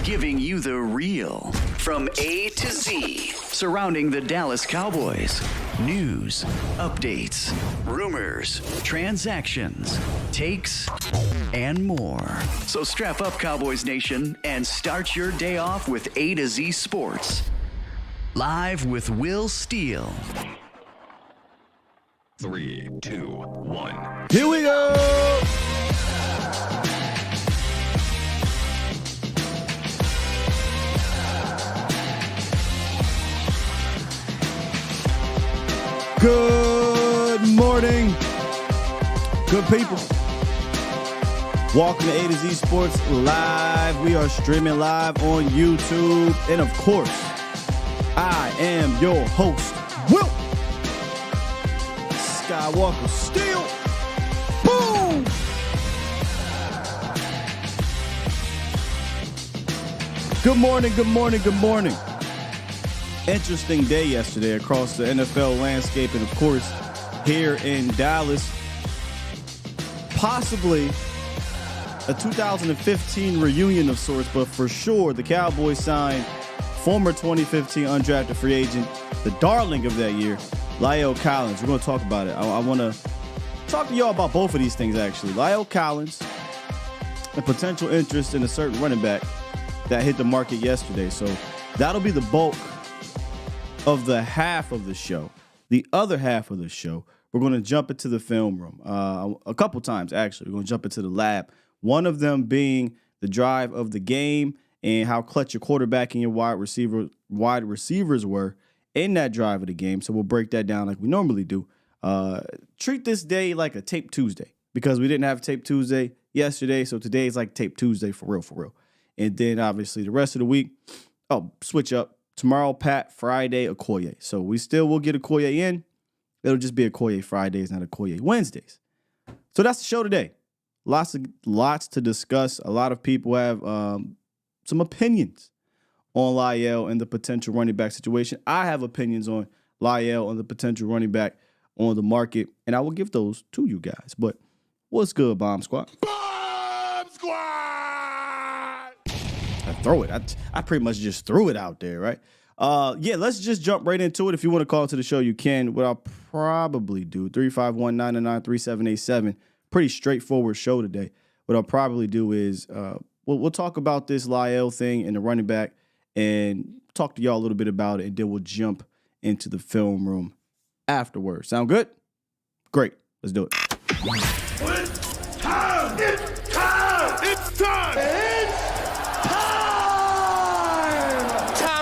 giving you the real from A to Z surrounding the Dallas Cowboys. News, updates, rumors, transactions, takes, and more. So strap up, Cowboys Nation, and start your day off with A to Z Sports. Live with Will Steele. 3, 2, 1. Here we go. Good morning, good people. Welcome to A to Z Sports Live. We are streaming live on YouTube. And of course, I am your host, Will Skywalker Steele. Boom! Good morning, good morning, good morning. Interesting day yesterday across the NFL landscape, and of course, here in Dallas. Possibly a 2015 reunion of sorts, but for sure, the Cowboys signed former 2015 undrafted free agent, the darling of that year, La'el Collins. We're going to talk about it. I want to talk to y'all about both of these things, actually. La'el Collins, a potential interest in a certain running back that hit the market yesterday. So that'll be the bulk of the half of the show. The other half of the show, we're going to jump into the film room a couple times, actually. We're going to jump into the lab. One of them being the drive of the game and how clutch your quarterback and your wide receivers were in that drive of the game. So we'll break that down like we normally do. Treat this day like a Tape Tuesday because we didn't have Tape Tuesday yesterday. So today is like Tape Tuesday for real. And then obviously the rest of the week, switch up. Tomorrow, Pat. Friday, Okoye. So we still will get Okoye in. It'll just be Okoye Fridays, not Okoye Wednesdays. So that's the show today. Lots to discuss. A lot of people have some opinions on La'el and the potential running back situation. I have opinions on La'el and the potential running back on the market, and I will give those to you guys. But what's good, Bomb Squad? Bomb Squad! I throw it. I pretty much just threw it out there, right? Let's just jump right into it. If you want to call to the show, you can. What I'll probably do, 351-999-3787. Pretty straightforward show today. What I'll probably do is we'll talk about this La'el thing and the running back and talk to y'all a little bit about it, and then we'll jump into the film room afterwards. Sound good? Great. Let's do it. It's time! It's time! It's time!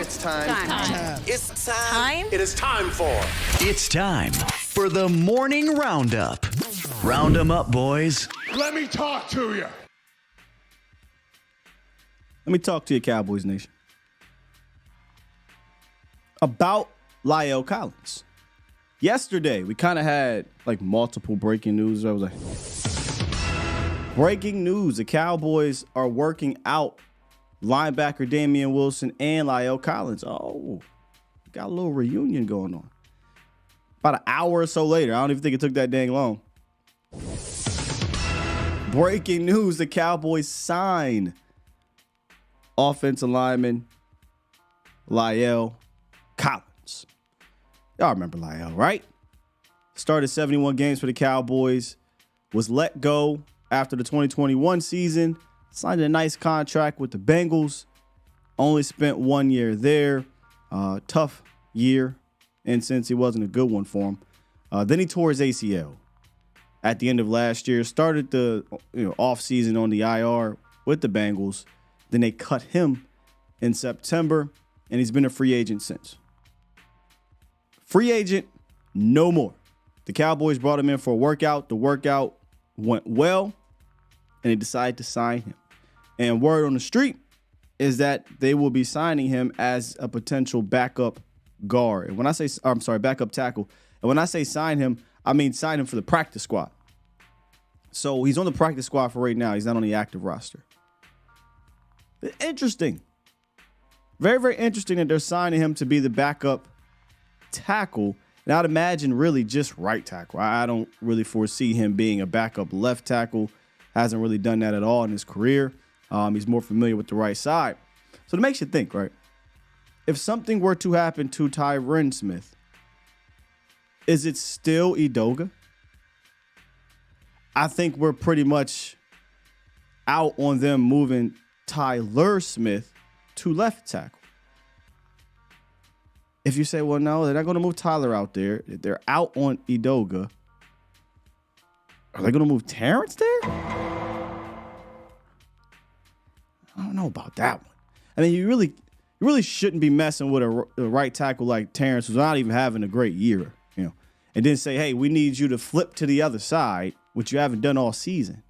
It's time. It's time. It is time for. It's time for the morning roundup. Round 'em up, boys. Let me talk to you. Let me talk to you, Cowboys Nation, about La'el Collins. Yesterday, we kind of had like multiple breaking news. I was like, breaking news. The Cowboys are working out linebacker Damian Wilson and La'el Collins. Oh, got a little reunion going on. About an hour or so later. I don't even think it took that dang long. Breaking news. The Cowboys signed offensive lineman La'el Collins. Y'all remember La'el, right? Started 71 games for the Cowboys. Was let go after the 2021 season. Signed a nice contract with the Bengals. Only spent 1 year there. Tough year. And since it wasn't a good one for him. Then he tore his ACL at the end of last year. Started the offseason on the IR with the Bengals. Then they cut him in September. And he's been a free agent since. Free agent, no more. The Cowboys brought him in for a workout. The workout went well. And they decided to sign him. And word on the street is that they will be signing him as a potential backup guard. And when I say, backup tackle. And when I say sign him, I mean sign him for the practice squad. So he's on the practice squad for right now. He's not on the active roster. Interesting. Very, very interesting that they're signing him to be the backup tackle. And I'd imagine really just right tackle. I don't really foresee him being a backup left tackle. Hasn't really done that at all in his career. He's more familiar with the right side. So it makes you think, right? If something were to happen to Tyron Smith, is it still Edoga? I think we're pretty much out on them moving Tyler Smith to left tackle. If you say, well, no, they're not going to move Tyler out there. They're out on Edoga. Are they going to move Terrence there? I don't know about that one. I mean, you really shouldn't be messing with a right tackle like Terrence, who's not even having a great year, and then say, hey, we need you to flip to the other side, which you haven't done all season.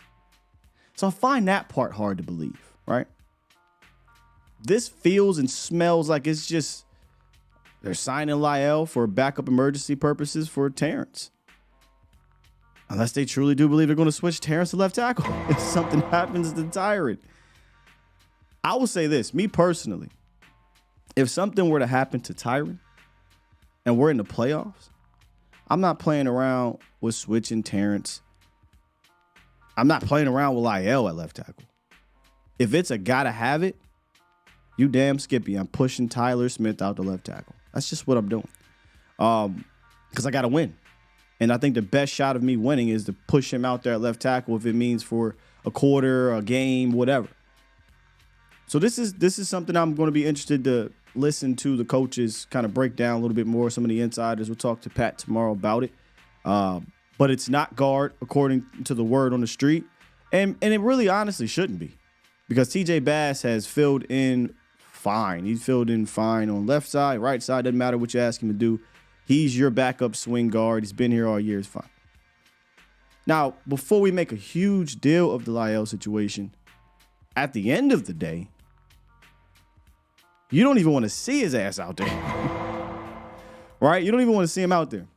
So I find that part hard to believe, right? This feels and smells like it's just they're signing Lyle for backup emergency purposes for Terrence. Unless they truly do believe they're going to switch Terrence to left tackle if something happens to Tyron. I will say this, me personally, if something were to happen to Tyron and we're in the playoffs, I'm not playing around with switching Terrence. I'm not playing around with Lyle at left tackle. If it's a gotta have it, you damn Skippy, I'm pushing Tyler Smith out to left tackle. That's just what I'm doing. Because I got to win. And I think the best shot of me winning is to push him out there at left tackle if it means for a quarter, a game, whatever. So this is something I'm going to be interested to listen to the coaches kind of break down a little bit more. Some of the insiders. We'll talk to Pat tomorrow about it. But it's not guard, according to the word on the street. And it really honestly shouldn't be. Because TJ Bass has filled in fine. He's filled in fine on left side, right side. Doesn't matter what you ask him to do. He's your backup swing guard. He's been here all year. It's fine. Now, before we make a huge deal of the Lyle situation, at the end of the day, you don't even want to see his ass out there. Right? You don't even want to see him out there.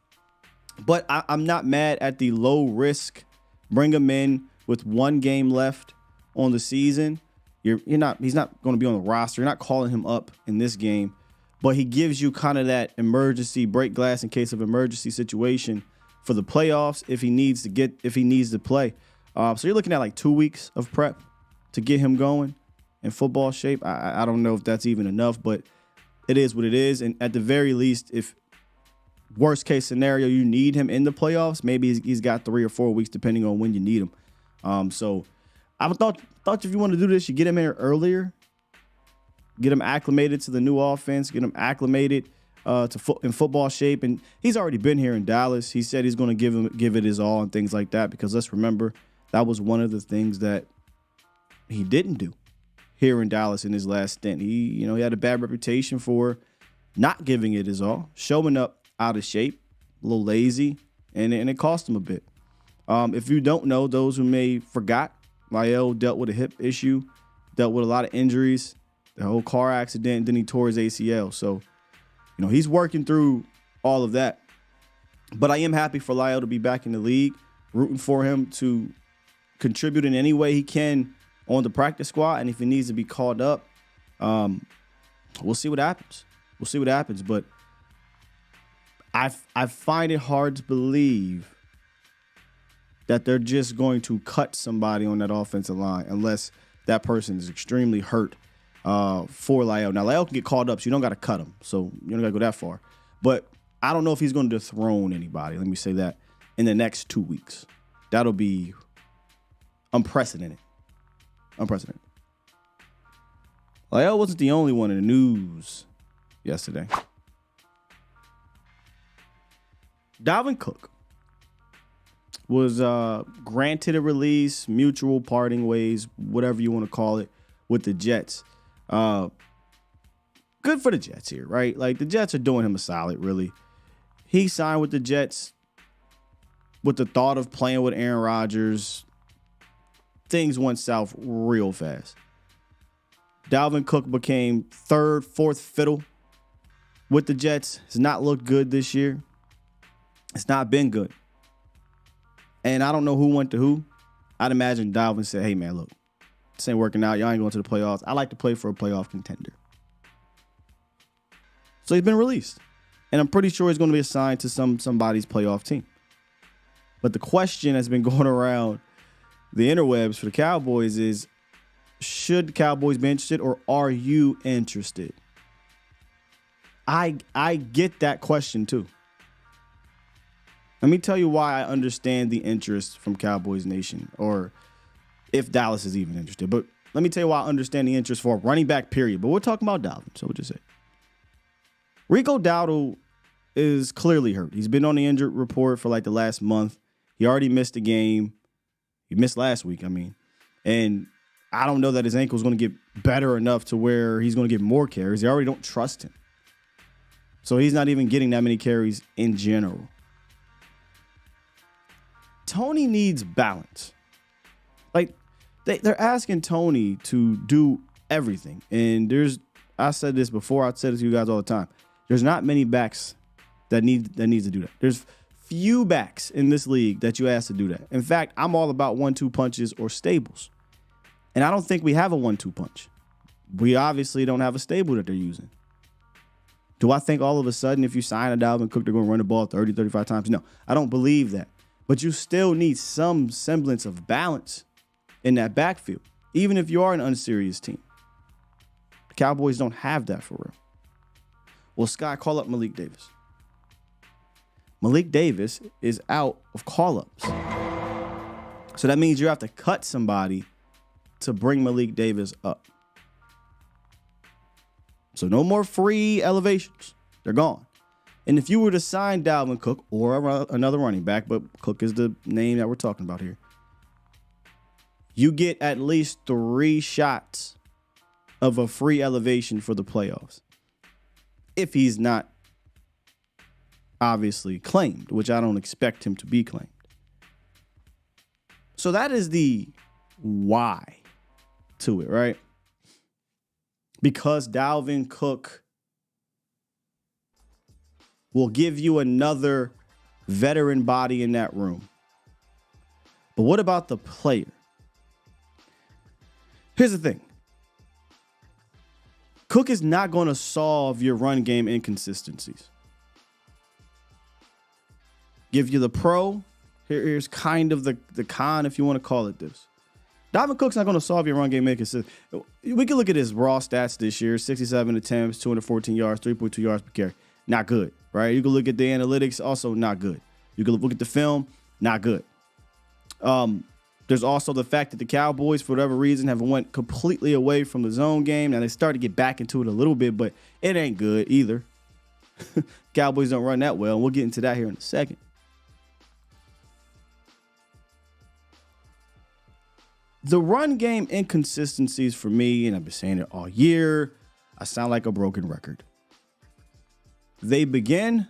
But I'm not mad at the low risk. Bring him in with one game left on the season. He's not going to be on the roster. You're not calling him up in this game. But he gives you kind of that emergency break glass in case of emergency situation for the playoffs if he needs to play. So you're looking at like 2 weeks of prep to get him going in football shape. I don't know if that's even enough, but it is what it is. And at the very least, if worst case scenario, you need him in the playoffs, maybe he's got 3 or 4 weeks depending on when you need him. So I thought if you want to do this, you get him in earlier. Get him acclimated to the new offense. Get him acclimated in football shape. And he's already been here in Dallas. He said he's going to give it his all and things like that. Because let's remember, that was one of the things that he didn't do here in Dallas in his last stint. He had a bad reputation for not giving it his all, showing up out of shape, a little lazy, and it cost him a bit. If you don't know, those who may forgot, Lyle dealt with a hip issue, dealt with a lot of injuries. The whole car accident, then he tore his ACL. So, he's working through all of that. But I am happy for Lyle to be back in the league, rooting for him to contribute in any way he can on the practice squad. And if he needs to be called up, we'll see what happens. But I find it hard to believe that they're just going to cut somebody on that offensive line unless that person is extremely hurt. For Lyle. Now, Lyle can get called up, so you don't got to cut him. So you don't got to go that far. But I don't know if he's going to dethrone anybody, let me say that, in the next 2 weeks. That'll be unprecedented. Lyle wasn't the only one in the news yesterday. Dalvin Cook was granted a release, mutual parting ways, whatever you want to call it, with the Jets. Good for the Jets here, right? Like, the Jets are doing him a solid, really. He signed with the Jets with the thought of playing with Aaron Rodgers. Things went south real fast. Dalvin Cook became third, fourth fiddle with the Jets. Has not looked good this year. It's not been good. And I don't know who went to who. I'd imagine Dalvin said, hey, man, look, this ain't working out. Y'all ain't going to the playoffs. I like to play for a playoff contender. So he's been released. And I'm pretty sure he's going to be assigned to somebody's playoff team. But the question that's been going around the interwebs for the Cowboys is, should Cowboys be interested, or are you interested? I get that question too. Let me tell you why I understand the interest from Cowboys Nation, or if Dallas is even interested. But let me tell you why I understand the interest for a running back, period. But we're talking about Dalvin, so we'll just say. Rico Dowdle is clearly hurt. He's been on the injured report for like the last month. He already missed a game. He missed last week, And I don't know that his ankle is going to get better enough to where he's going to get more carries. They already don't trust him. So he's not even getting that many carries in general. Tony needs balance. Like, they're asking Tony to do everything. And I said this before, I said it to you guys all the time. There's not many backs that needs to do that. There's few backs in this league that you ask to do that. In fact, I'm all about 1-2 punches or stables. And I don't think we have a 1-2 punch. We obviously don't have a stable that they're using. Do I think all of a sudden if you sign a Dalvin Cook, they're going to run the ball 30, 35 times? No, I don't believe that. But you still need some semblance of balance in that backfield, even if you are an unserious team. The Cowboys don't have that for real. Well, Sky, call up Malik Davis. Malik Davis is out of call-ups. So that means you have to cut somebody to bring Malik Davis up. So no more free elevations. They're gone. And if you were to sign Dalvin Cook or another running back, but Cook is the name that we're talking about here, you get at least 3 shots of a free elevation for the playoffs. If he's not obviously claimed, which I don't expect him to be claimed. So that is the why to it, right? Because Dalvin Cook will give you another veteran body in that room. But what about the player? Here's the thing. Cook is not going to solve your run game inconsistencies. Give you the pro. Here's kind of the con, if you want to call it this. Dalvin Cook's not going to solve your run game inconsistencies. We can look at his raw stats this year. 67 attempts, 214 yards, 3.2 yards per carry. Not good, right? You can look at the analytics, also not good. You can look at the film, not good. There's also the fact that the Cowboys, for whatever reason, have went completely away from the zone game. Now, they started to get back into it a little bit, but it ain't good either. Cowboys don't run that well, and we'll get into that here in a second. The run game inconsistencies for me, and I've been saying it all year, I sound like a broken record. They begin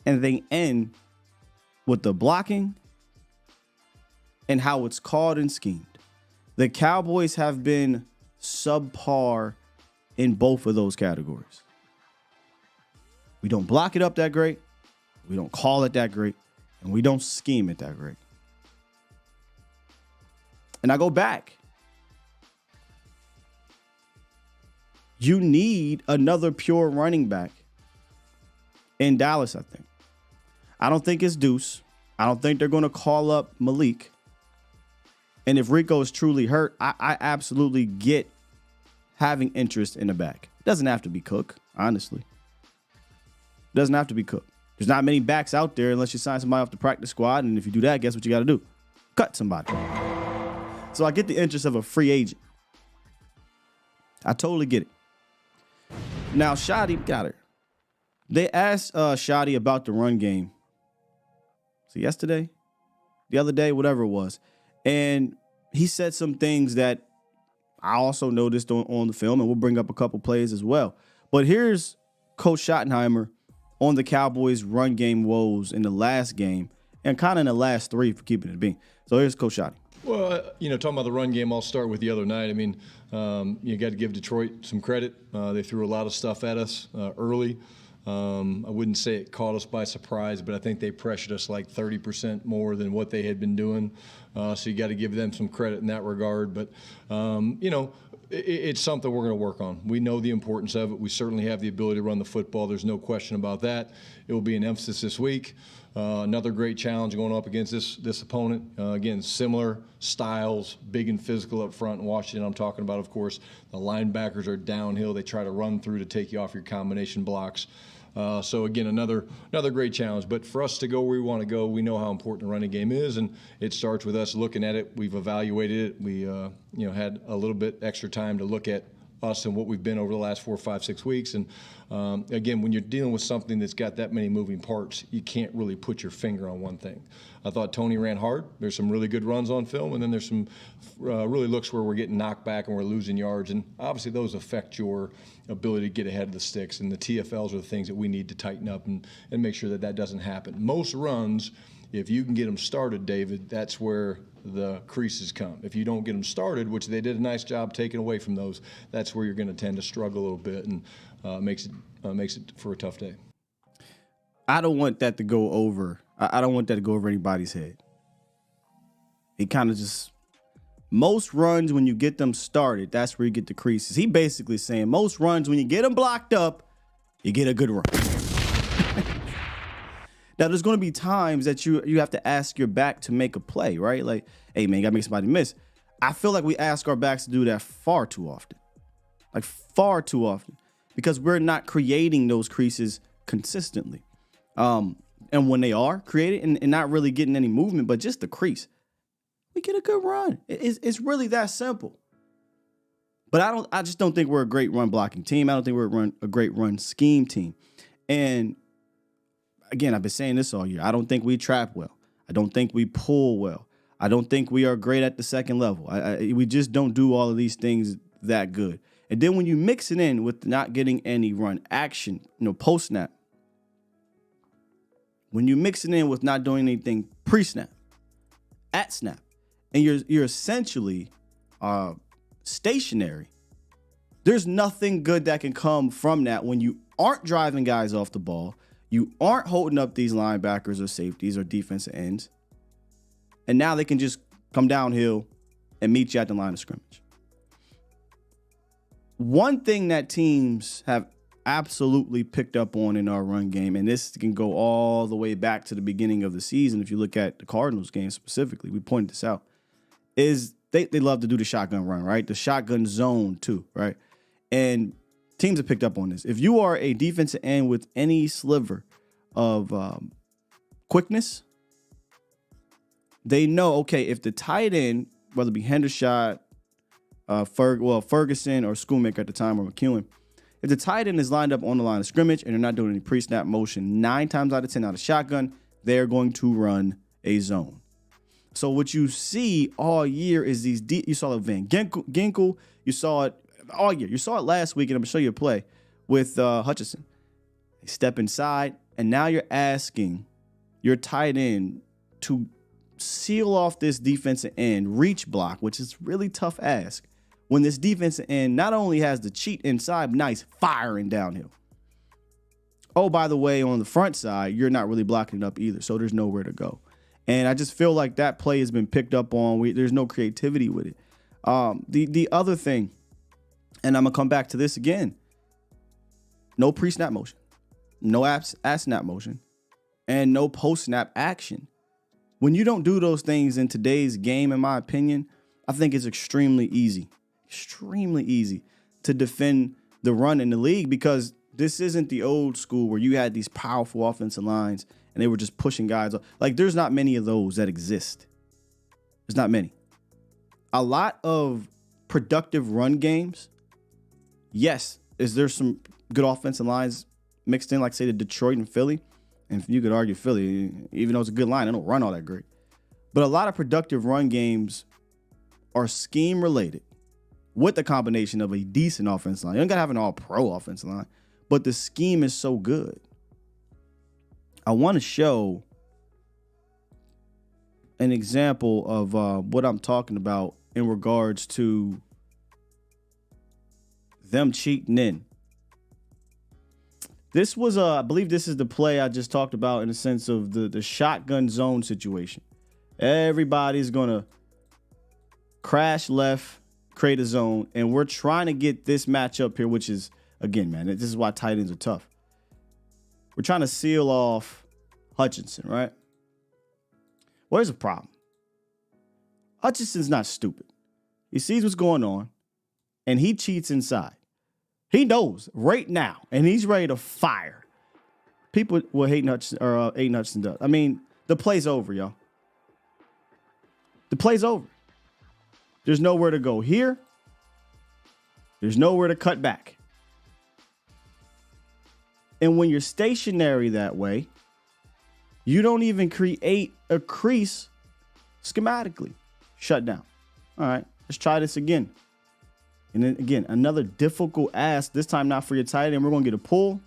and they end with the blocking and how it's called and schemed. The Cowboys have been subpar in both of those categories. We don't block it up that great, we don't call it that great, and we don't scheme it that great. And I go back. You need another pure running back in Dallas, I think. I don't think it's Deuce. I don't think they're going to call up Malik. And if Rico is truly hurt, I absolutely get having interest in the back. It doesn't have to be Cook, honestly. It doesn't have to be Cook. There's not many backs out there unless you sign somebody off the practice squad. And if you do that, guess what you got to do? Cut somebody. So I get the interest of a free agent. I totally get it. Now, Shotty got her. They asked Shotty about the run game. So yesterday, the other day, whatever it was. And he said some things that I also noticed on the film, and we'll bring up a couple plays as well. But here's Coach Schottenheimer on the Cowboys' run game woes in the last game and kind of in the last 3 for keeping it being. So here's Coach Schotty. Well, talking about the run game, I'll start with the other night. I mean, you got to give Detroit some credit. They threw a lot of stuff at us early. I wouldn't say it caught us by surprise, but I think they pressured us like 30% more than what they had been doing. So you got to give them some credit in that regard. But, it's something we're going to work on. We know the importance of it. We certainly have the ability to run the football. There's no question about that. It will be an emphasis this week. Another great challenge going up against this opponent. Again, similar styles, big and physical up front in Washington. I'm talking about, of course, the linebackers are downhill. They try to run through to take you off your combination blocks. So again, another great challenge. But for us to go where we want to go, we know how important the running game is, and it starts with us looking at it. We've evaluated it. We had a little bit extra time to look at us and what we've been over the last 4, 5, 6 weeks. And again, when you're dealing with something that's got that many moving parts, you can't really put your finger on one thing. I thought Tony ran hard. There's some really good runs on film, and then there's some really looks where we're getting knocked back and we're losing yards. And obviously those affect your ability to get ahead of the sticks. And the TFLs are the things that we need to tighten up and make sure that doesn't happen. Most runs, if you can get them started, David, that's where the creases come. If you don't get them started, which they did a nice job taking away from those, that's where you're going to tend to struggle a little bit, and makes it for a tough day. I don't want that to go over. I don't want that to go over anybody's head. It kind of just, most runs when you get them started, that's where you get the creases. He basically saying most runs when you get them blocked up, you get a good run. Now, there's going to be times that you have to ask your back to make a play, right? Like, hey, man, you got to make somebody miss. I feel like we ask our backs to do that far too often. Like, far too often. Because we're not creating those creases consistently. And when they are created and not really getting any movement, but just the crease, we get a good run. It's really that simple. But I just don't think we're a great run blocking team. I don't think we're a great run scheme team. And again, I've been saying this all year. I don't think we trap well. I don't think we pull well. I don't think we are great at the second level. We just don't do all of these things that good. And then when you mix it in with not getting any run action, post snap, when you mix it in with not doing anything pre-snap, at snap, and you're essentially stationary, there's nothing good that can come from that when you aren't driving guys off the ball. You aren't holding up these linebackers or safeties or defensive ends. And now they can just come downhill and meet you at the line of scrimmage. One thing that teams have absolutely picked up on in our run game, and this can go all the way back to the beginning of the season, if you look at the Cardinals game specifically, we pointed this out, is they love to do the shotgun run, right? The shotgun zone too, right? And teams have picked up on this. If you are a defensive end with any sliver of quickness, they know, okay, if the tight end, whether it be Hendershot, Ferguson or Schoonmaker at the time, or McEwen, if the tight end is lined up on the line of scrimmage and they're not doing any pre-snap motion, 9 times out of 10 out of shotgun, they're going to run a zone. So what you see all year is these you saw it Van Ginkel, you saw it all year. You saw it last week, and I'm going to show you a play with Hutchinson. They step inside, and now you're asking your tight end to seal off this defensive end reach block, which is really tough ask, when this defensive end not only has the cheat inside, nice firing downhill. Oh, by the way, on the front side, you're not really blocking it up either, so there's nowhere to go. And I just feel like that play has been picked up on. There's no creativity with it. The other thing, and I'm going to come back to this again, no pre-snap motion, no at-snap motion, and no post-snap action. When you don't do those things in today's game, in my opinion, I think it's extremely easy to defend the run in the league, because this isn't the old school where you had these powerful offensive lines and they were just pushing guys up. Like, there's not many of those that exist. There's not many. A lot of productive run games, yes, is there some good offensive lines mixed in, like, say, the Detroit and Philly? And you could argue Philly, even though it's a good line, they don't run all that great. But a lot of productive run games are scheme-related with the combination of a decent offensive line. You don't got to have an all-pro offensive line, but the scheme is so good. I want to show an example of what I'm talking about in regards to them cheating in. This was, I believe this is the play I just talked about in the sense of the shotgun zone situation. Everybody's going to crash left, create a zone, and we're trying to get this matchup here, which is, again, man, this is why tight ends are tough. We're trying to seal off Hutchinson, right? Well, there's a problem. Hutchinson's not stupid. He sees what's going on, and he cheats inside. He knows right now, and he's ready to fire. People will hate Hutchinson, or Aiden Hutchinson does. I mean, the play's over, y'all. The play's over. There's nowhere to go here. There's nowhere to cut back. And when you're stationary that way, you don't even create a crease schematically. Shut down. All right, let's try this again. And then again, another difficult ask, this time not for your tight end. We're going to get a pull,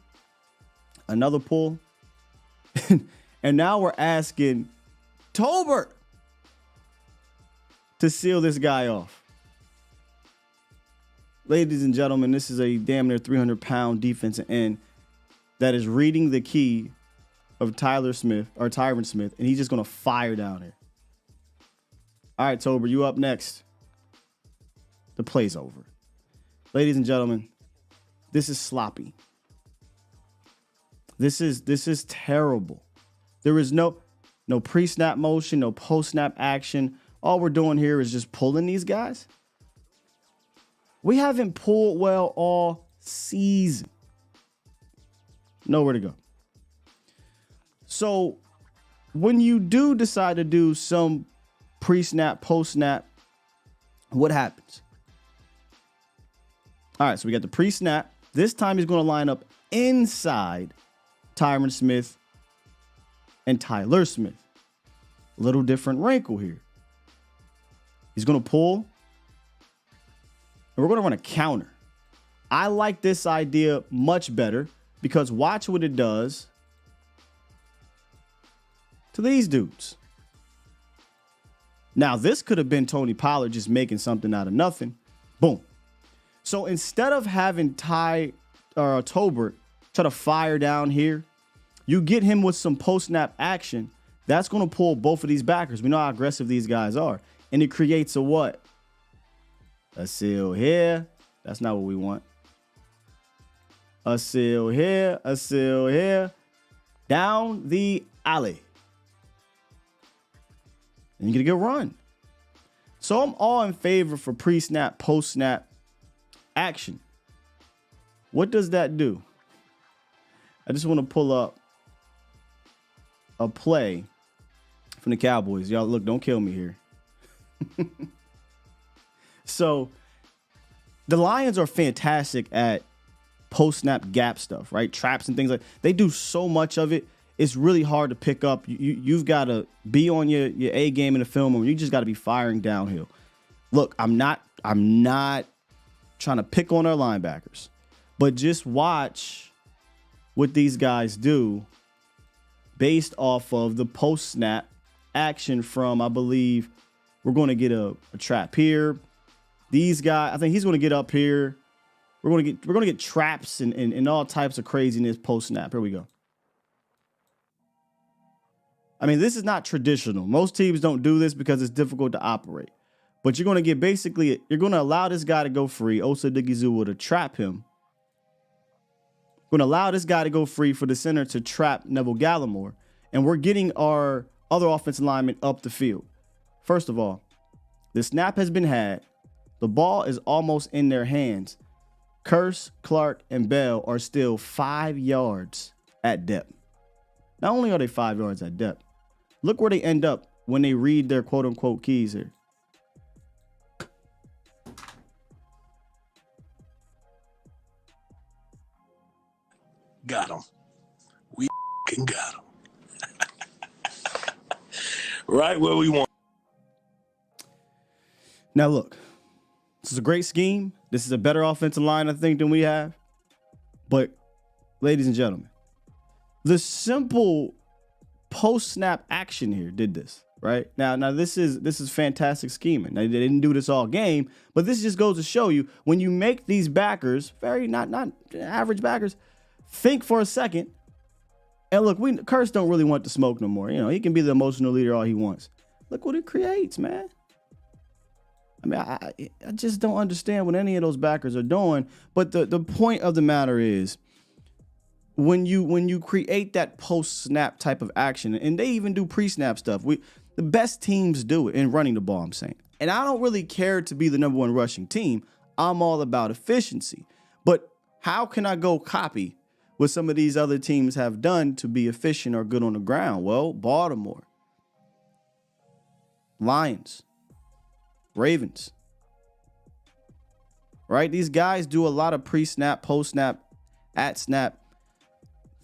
another pull. And now we're asking Tolbert to seal this guy off. Ladies and gentlemen, this is a damn near 300-pound defensive end that is reading the key of Tyron Smith, and he's just going to fire down here. All right, Tolbert, you up next. The play's over. Ladies and gentlemen, this is sloppy. This is terrible. There is no pre-snap motion, no post-snap action. All we're doing here is just pulling these guys. We haven't pulled well all season. Nowhere to go. So when you do decide to do some pre-snap, post-snap, what happens? All right, so we got the pre-snap. This time he's going to line up inside Tyron Smith and Tyler Smith. A little different wrinkle here. He's going to pull, and we're going to run a counter. I like this idea much better because watch what it does to these dudes. Now, this could have been Tony Pollard just making something out of nothing. Boom. So instead of having Tolbert try to fire down here, you get him with some post-snap action. That's going to pull both of these backers. We know how aggressive these guys are. And it creates a what? A seal here. That's not what we want. A seal here. A seal here. Down the alley. And you get a good run. So I'm all in favor for pre-snap, post-snap action. What does that do? I just want to pull up a play from the Cowboys. Y'all, look, don't kill me here. So the Lions are fantastic at post-snap gap stuff, right? Traps and things like that. They do so much of it. It's really hard to pick up. You've got to be on your A game in the film, or you just got to be firing downhill. Look, I'm not trying to pick on our linebackers, but just watch what these guys do based off of the post-snap action from, I believe, we're going to get a trap here. These guys, I think he's going to get up here. We're going to get traps and all types of craziness post-snap. Here we go. I mean, this is not traditional. Most teams don't do this because it's difficult to operate. But you're going to get you're going to allow this guy to go free, Osa Digizua, to trap him. We're going to allow this guy to go free for the center to trap Neville Gallimore. And we're getting our other offensive linemen up the field. First of all, the snap has been had. The ball is almost in their hands. Curse, Clark, and Bell are still 5 yards at depth. Not only are they 5 yards at depth, look where they end up when they read their quote-unquote keys here. Got him. We got him. Right where we want. Now, look, this is a great scheme. This is a better offensive line, I think, than we have. But, ladies and gentlemen, the simple post-snap action here did this, right? Now this is fantastic scheming. Now, they didn't do this all game, but this just goes to show you when you make these backers, very not average backers, think for a second. And look, Curse don't really want the smoke no more. You know, he can be the emotional leader all he wants. Look what it creates, man. I mean, I just don't understand what any of those backers are doing. But the point of the matter is, when you create that post-snap type of action, and they even do pre-snap stuff, the best teams do it in running the ball, I'm saying. And I don't really care to be the number one rushing team. I'm all about efficiency. But how can I go copy what some of these other teams have done to be efficient or good on the ground? Well, Baltimore, Lions, Ravens, right? These guys do a lot of pre-snap, post-snap, at-snap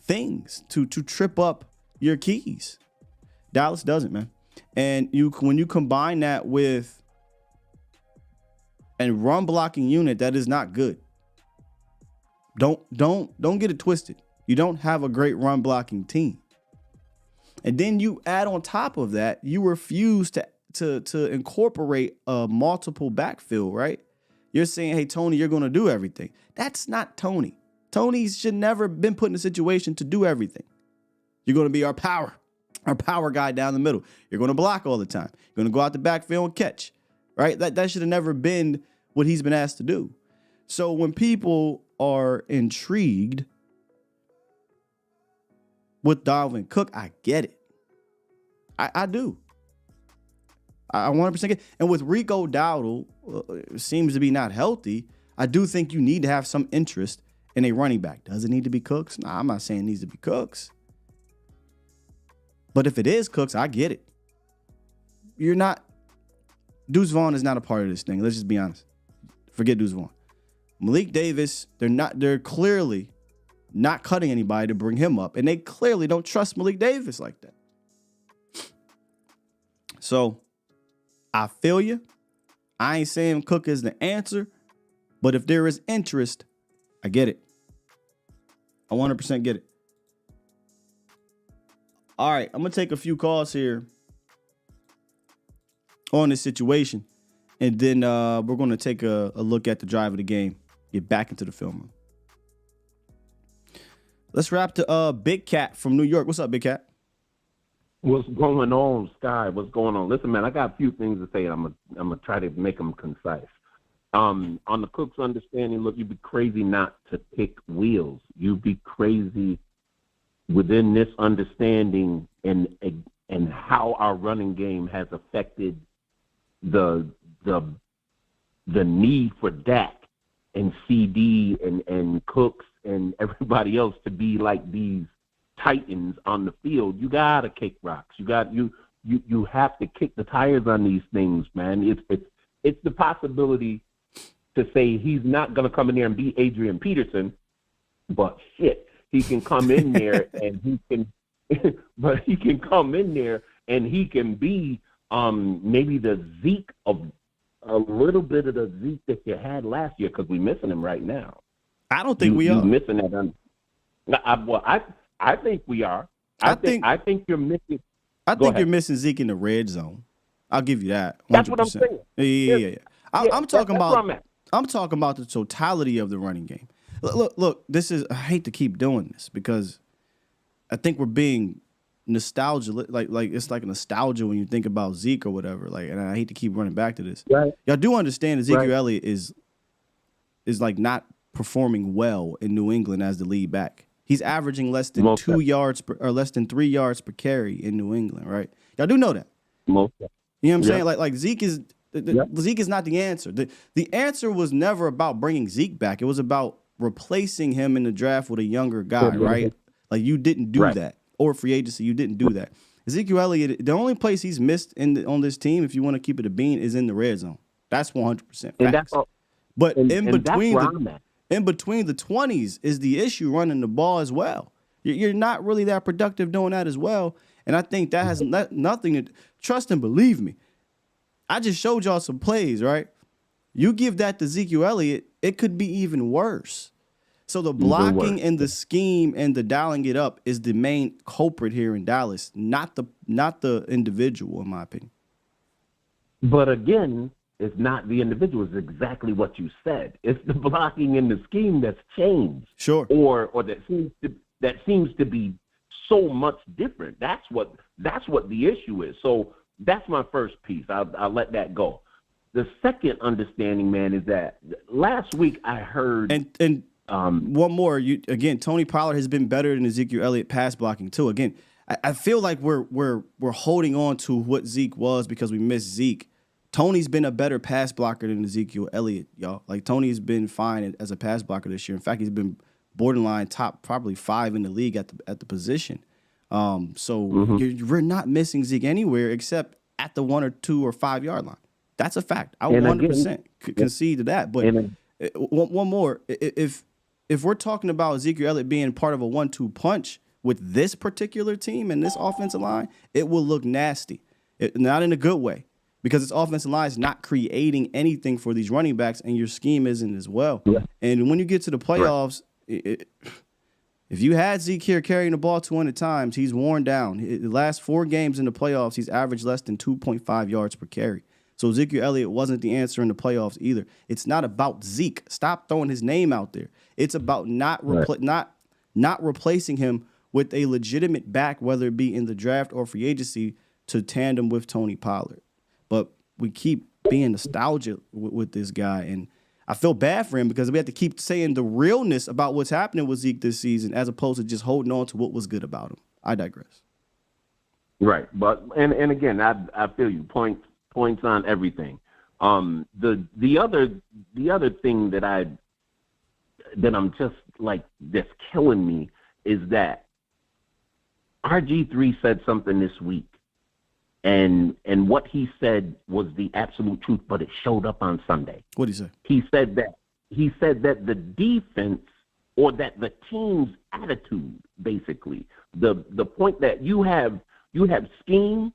things to trip up your keys. Dallas doesn't, man. And when you combine that with a run blocking unit that is not good. Don't get it twisted. You don't have a great run blocking team. And then you add on top of that, you refuse to incorporate a multiple backfield, right? You're saying, hey, Tony, you're going to do everything. That's not Tony. Tony should never been put in a situation to do everything. You're going to be our power guy down the middle. You're going to block all the time. You're going to go out the backfield and catch, right? That should have never been what he's been asked to do. So when people are intrigued with Dalvin Cook, I get it. I do. I 100% get it. And with Rico Dowdle, seems to be not healthy, I do think you need to have some interest in a running back. Does it need to be Cooks? Nah, I'm not saying it needs to be Cooks. But if it is Cooks, I get it. You're not. Deuce Vaughn is not a part of this thing. Let's just be honest. Forget Deuce Vaughn. Malik Davis, they're clearly not cutting anybody to bring him up. And they clearly don't trust Malik Davis like that. So I feel you. I ain't saying Cook is the answer. But if there is interest, I get it. I 100% get it. All right, I'm going to take a few calls here on this situation. And then we're going to take a look at the drive of the game. Get back into the film room. Let's wrap to Big Cat from New York. What's up, Big Cat? What's going on, Sky? What's going on? Listen, man, I got a few things to say. I'm gonna try to make them concise. On the Cook's understanding, look, you'd be crazy not to pick wheels. You'd be crazy within this understanding and how our running game has affected the need for Dak and CD and Cooks and everybody else to be like these titans on the field. You gotta kick rocks. You have to kick the tires on these things, man. It's the possibility to say he's not gonna come in there and beat Adrian Peterson, but shit, he can come in there and he can, but he can come in there and he can be maybe the Zeke of a little bit of the Zeke that you had last year, because we're missing him right now. I don't think we are missing that. I think we are. I think you're missing. I think you're missing Zeke in the red zone. I'll give you that. 100%. That's what I'm saying. Yeah. I'm talking about. I'm talking about the totality of the running game. Look. This is. I hate to keep doing this because I think we're being nostalgia. Like it's like a nostalgia when you think about Zeke or whatever. Like, and I hate to keep running back to this. Right. Y'all do understand Ezekiel Elliott is like not performing well in New England as the lead back. He's averaging less than 2 yards or less than 3 yards per carry in New England, right? Y'all do know that. You know what I'm saying? Like Zeke is Zeke is not the answer. The answer was never about bringing Zeke back. It was about replacing him in the draft with a younger guy, right? Like you didn't do that, or free agency, you didn't do that. Ezekiel Elliott, the only place he's missed on this team, if you want to keep it a bean, is in the red zone. That's 100% facts. But in between the 20s is the issue running the ball as well. You're not really that productive doing that as well. And I think that has nothing to trust and believe me. I just showed y'all some plays, right? You give that to Ezekiel Elliott, it could be even worse. So the blocking and the scheme and the dialing it up is the main culprit here in Dallas, not the individual, in my opinion. But again, it's not the individual. It's exactly what you said. It's the blocking and the scheme that's changed. Sure. Or that seems to be so much different. That's what the issue is. So that's my first piece. I'll let that go. The second understanding, man, is that last week I heard and One more. Again, Tony Pollard has been better than Ezekiel Elliott pass blocking too. Again, I feel like we're holding on to what Zeke was because we missed Zeke. Tony's been a better pass blocker than Ezekiel Elliott, y'all. Like, Tony's been fine as a pass blocker this year. In fact, he's been borderline top probably 5 in the league at the position. We're not missing Zeke anywhere except at the 1 or 2 or 5 yard line. That's a fact. I 100% concede to that. But one more. If we're talking about Ezekiel Elliott being part of a 1-2 punch with this particular team and this offensive line, it will look nasty. Not in a good way. Because its offensive line is not creating anything for these running backs, and your scheme isn't as well. Yeah. And when you get to the playoffs, if you had Zeke here carrying the ball 200 times, he's worn down. The last 4 games in the playoffs, he's averaged less than 2.5 yards per carry. So Ezekiel Elliott wasn't the answer in the playoffs either. It's not about Zeke. Stop throwing his name out there. It's about not replacing him with a legitimate back, whether it be in the draft or free agency, to tandem with Tony Pollard. But we keep being nostalgic with this guy, and I feel bad for him because we have to keep saying the realness about what's happening with Zeke this season as opposed to just holding on to what was good about him. I digress. Right, but and again, I feel you. Points on everything. The other thing that I'm just like that's killing me is that RG3 said something this week. And what he said was the absolute truth, but it showed up on Sunday. What did he say? He said that the defense, or that the team's attitude, basically, the point that you have scheme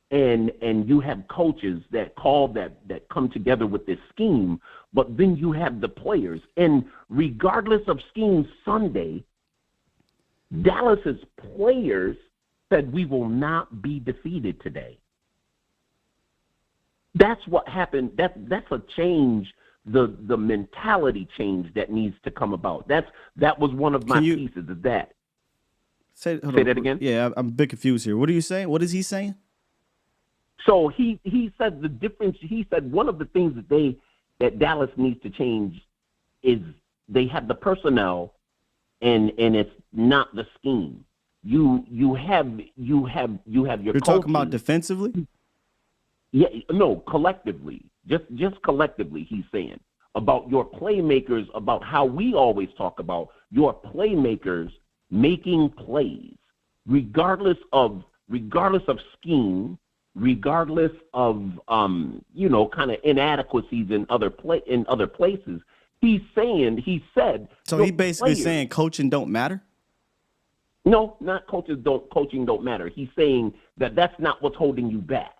and you have coaches that come together with this scheme, but then you have the players. And regardless of scheme Sunday, Dallas's players said we will not be defeated today. That's what happened. That's a change, the mentality change that needs to come about. That was one of my pieces of that. Say that again? Yeah, I'm a bit confused here. What are you saying? What is he saying? So he said the difference. He said one of the things that Dallas needs to change is they have the personnel, and it's not the scheme. You have your. You're talking about defensively? Yeah, no, collectively. Just collectively, he's saying about your playmakers, about how we always talk about your playmakers making plays, regardless of scheme, regardless of kind of inadequacies in other places. He said. So he basically saying coaching don't matter. No, not coaching don't matter. He's saying that that's not what's holding you back.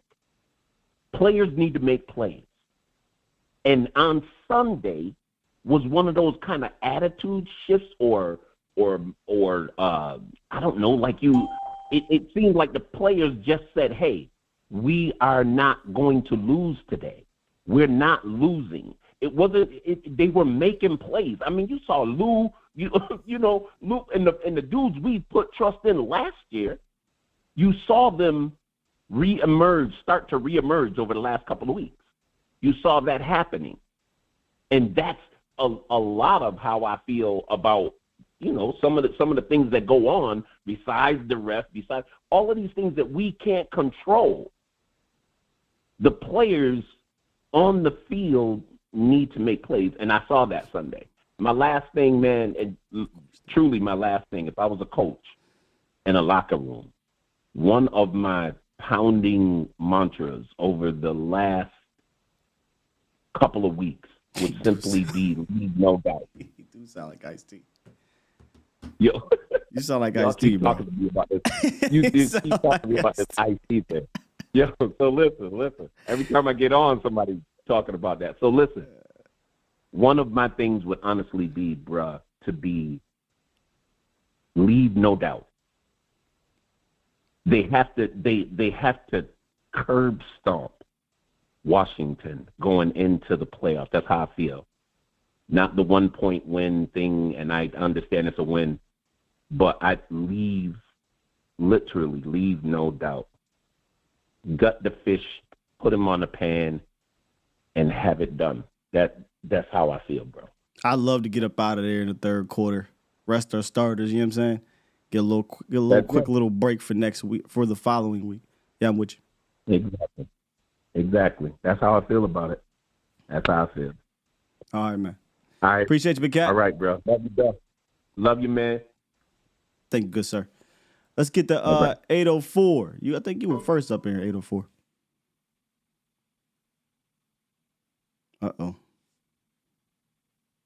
Players need to make plays. And on Sunday was one of those kind of attitude shifts or I don't know, like it seemed like the players just said, hey, we are not going to lose today. We're not losing. They were making plays. I mean, you saw Lou, Lou and the dudes we put trust in last year, you saw them start to reemerge over the last couple of weeks. You saw that happening. And that's a lot of how I feel about, some of the things that go on besides the ref, besides all of these things that we can't control. The players on the field need to make plays, and I saw that Sunday. My last thing, man, and truly my last thing, if I was a coach in a locker room, one of my pounding mantras over the last couple of weeks would simply be leave no doubt. You do sound like Ice-T. Yo, you sound like Ice-T, bro. Talking to me about this. You keep talking to me about this Ice-T thing. Yo, so listen. Every time I get on, somebody's talking about that. So listen, one of my things would honestly be, bruh, to be leave no doubt. They have to curb stomp Washington going into the playoffs. That's how I feel. Not the 1-point win thing, and I understand it's a win, but I literally leave no doubt. Gut the fish, put him on the pan, and have it done. That's how I feel, bro. I'd love to get up out of there in the third quarter, rest our starters. You know what I'm saying? Get a little quick little break for next week, for the following week. Yeah, I'm with you. Exactly. That's how I feel about it. That's how I feel. All right, man. All right. Appreciate you, Big Cat. All right, bro. Love you, bro. Love you, man. Thank you, good sir. Let's get the 804. I think you were first up in here, 804. Uh-oh.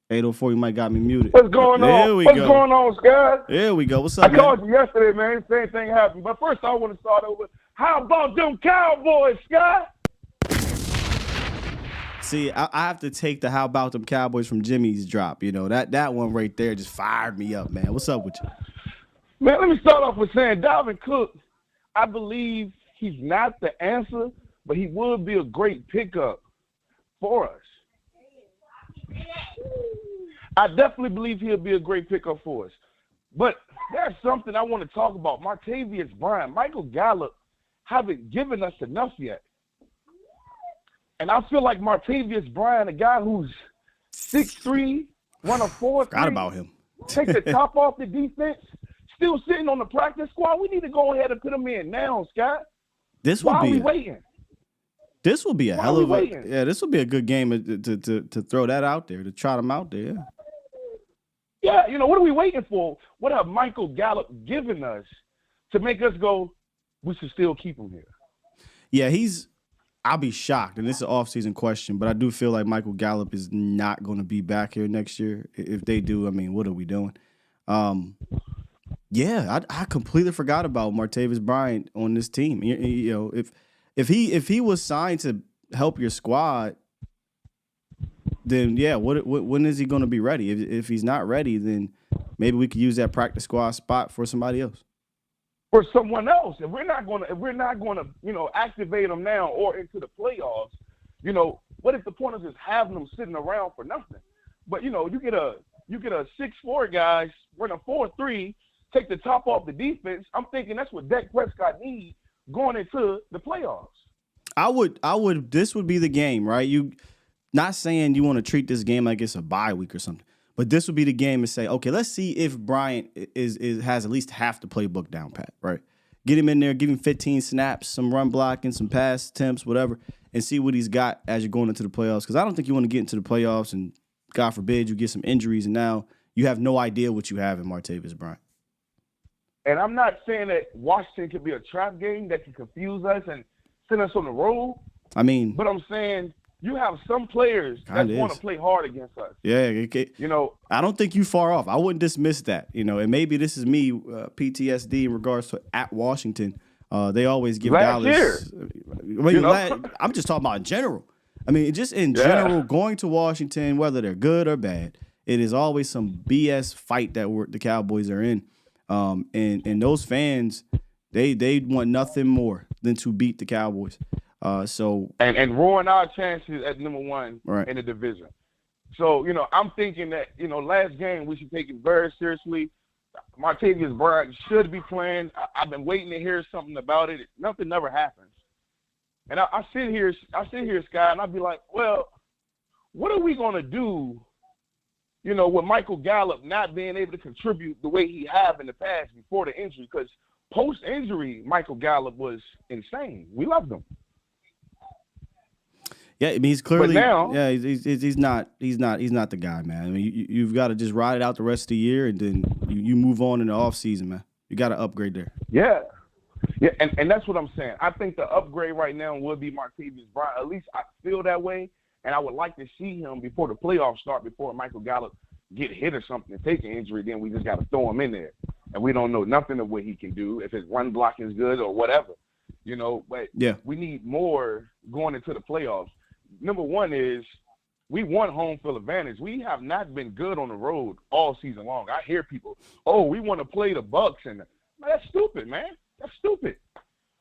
804, you might got me muted. What's going on? What's going on, Scott? There we go. What's up, man? I called you yesterday, man. Same thing happened. But first, I want to start over. How about them Cowboys, Scott? See, I have to take the how about them Cowboys from Jimmy's drop. You know, that one right there just fired me up, man. What's up with you? Man, let me start off with saying Dalvin Cook, I believe he's not the answer, but he would be a great pickup for us. I definitely believe he'll be a great pickup for us. But there's something I want to talk about. Martavius Bryant, Michael Gallup haven't given us enough yet. And I feel like Martavius Bryant, a guy who's 6'3", run a 4.3. Forgot about him. Take the top off the defense, still sitting on the practice squad. We need to go ahead and put him in now, Scott. Why are we waiting? This will be a hell of a this will be a good game to throw that out there, to trot him out there. Yeah, you know, what are we waiting for? What have Michael Gallup given us to make us go, we should still keep him here? Yeah, I'll be shocked, and this is an off-season question, but I do feel like Michael Gallup is not going to be back here next year. If they do, I mean, what are we doing? Yeah, I completely forgot about Martavius Bryant on this team. You know, if he was signed to help your squad, then yeah, when is he going to be ready? If he's not ready, then maybe we could use that practice squad spot for somebody else. For someone else. If we're not going to, you know, activate them now or into the playoffs, you know, what if the point is just having them sitting around for nothing? But you know, you get a 6'4" guy run a 4.3, take the top off the defense. I'm thinking that's what Dak Prescott needs going into the playoffs. I would. This would be the game, right? You not saying you want to treat this game like it's a bye week or something, but this would be the game to say, okay, let's see if Bryant has at least half the playbook down pat, right? Get him in there, give him 15 snaps, some run blocking, some pass attempts, whatever, and see what he's got as you're going into the playoffs. Because I don't think you want to get into the playoffs and, God forbid, you get some injuries and now you have no idea what you have in Martavius Bryant. And I'm not saying that Washington could be a trap game that can confuse us and send us on the road. I mean, but I'm saying you have some players that want to play hard against us. Yeah, you know, I don't think you far off. I wouldn't dismiss that. You know, and maybe this is me PTSD in regards to at Washington. They always give Dallas. I'm just talking about in general. I mean, just in general, going to Washington, whether they're good or bad, it is always some BS fight that the Cowboys are in. And those fans, they want nothing more than to beat the Cowboys. And ruin our chances at number one in the division. So, you know, I'm thinking that, you know, last game we should take it very seriously. Martavius Bryant should be playing. I've been waiting to hear something about it. Nothing never happens. And I sit here, Scott, and I'd be like, well, what are we going to do, you know, with Michael Gallup not being able to contribute the way he have in the past before the injury? Because post-injury, Michael Gallup was insane. We loved him. Yeah, I mean, he's clearly. But now, yeah, he's not the guy, man. I mean, you've got to just ride it out the rest of the year, and then you move on in the offseason, man. You got to upgrade there. Yeah, and that's what I'm saying. I think the upgrade right now would be Martavius Bryant. At least I feel that way, and I would like to see him before the playoffs start, before Michael Gallup get hit or something and take an injury. Then we just got to throw him in there, and we don't know nothing of what he can do, if his run block is good or whatever, you know. But we need more going into the playoffs. Number one is we want home field advantage. We have not been good on the road all season long. I hear people, we want to play the Bucks, and that's stupid, man. That's stupid.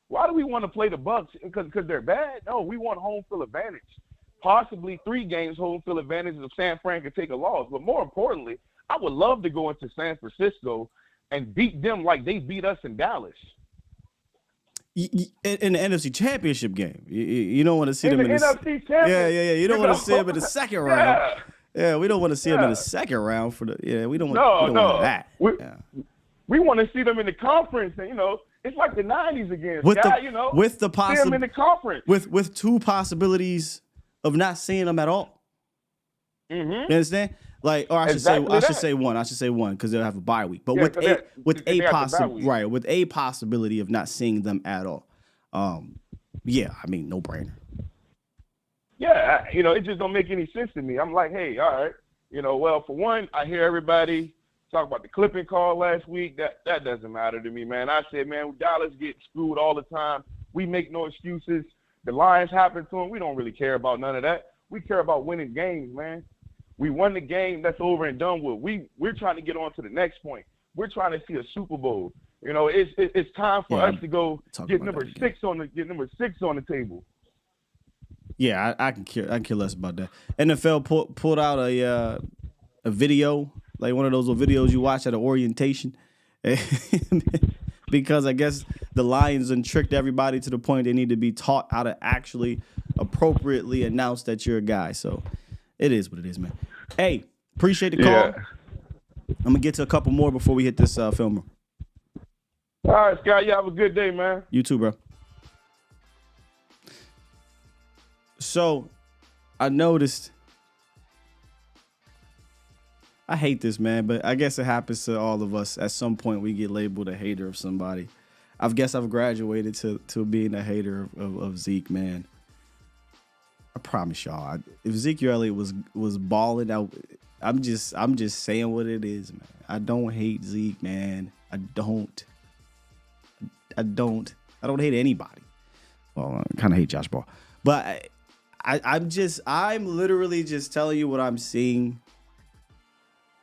Why do we want to play the Bucks? Because they're bad? No, we want home field advantage. Possibly 3 games home field advantage if San Fran could take a loss. But more importantly, I would love to go into San Francisco and beat them like they beat us in Dallas. In the NFC Championship game, you don't want to see them in the NFC Championship. Yeah. You don't want to see them in the second round. Yeah, we don't want to see them in the second round for the. Yeah, we don't want that. We want to see them in the conference, and it's like the '90s again. With Scott, the see them in the conference with two possibilities of not seeing them at all. Mm-hmm. You understand? Like, or I should say one. I should say one because they'll have a bye week. But with a possibility of not seeing them at all. Yeah, I mean, no brainer. Yeah, it just don't make any sense to me. I'm like, hey, all right, well, for one, I hear everybody talk about the clipping call last week. That doesn't matter to me, man. I said, man, Dallas get screwed all the time. We make no excuses. The Lions happen to them. We don't really care about none of that. We care about winning games, man. We won the game. That's over and done with. We're trying to get on to the next point. We're trying to see a Super Bowl. It's time for us to go get number 6 on the table. Yeah, I can care less about that. NFL pulled out a video, like one of those little videos you watch at an orientation, because I guess the Lions tricked everybody to the point they need to be taught how to actually appropriately announce that you're a guy. So it is what it is, man. Hey, appreciate the call. Yeah. I'm gonna get to a couple more before we hit this filmer. All right, Scott. You have a good day, man. You too, bro. So, I noticed. I hate this, man, but I guess it happens to all of us. At some point, we get labeled a hater of somebody. I guess I've graduated to being a hater of Zeke, man. I promise y'all, if Zeke Elliott was balling out, I'm just saying what it is, man. I don't hate Zeke, man. I don't hate anybody. Well, I kind of hate Josh Ball, but I'm literally just telling you what I'm seeing.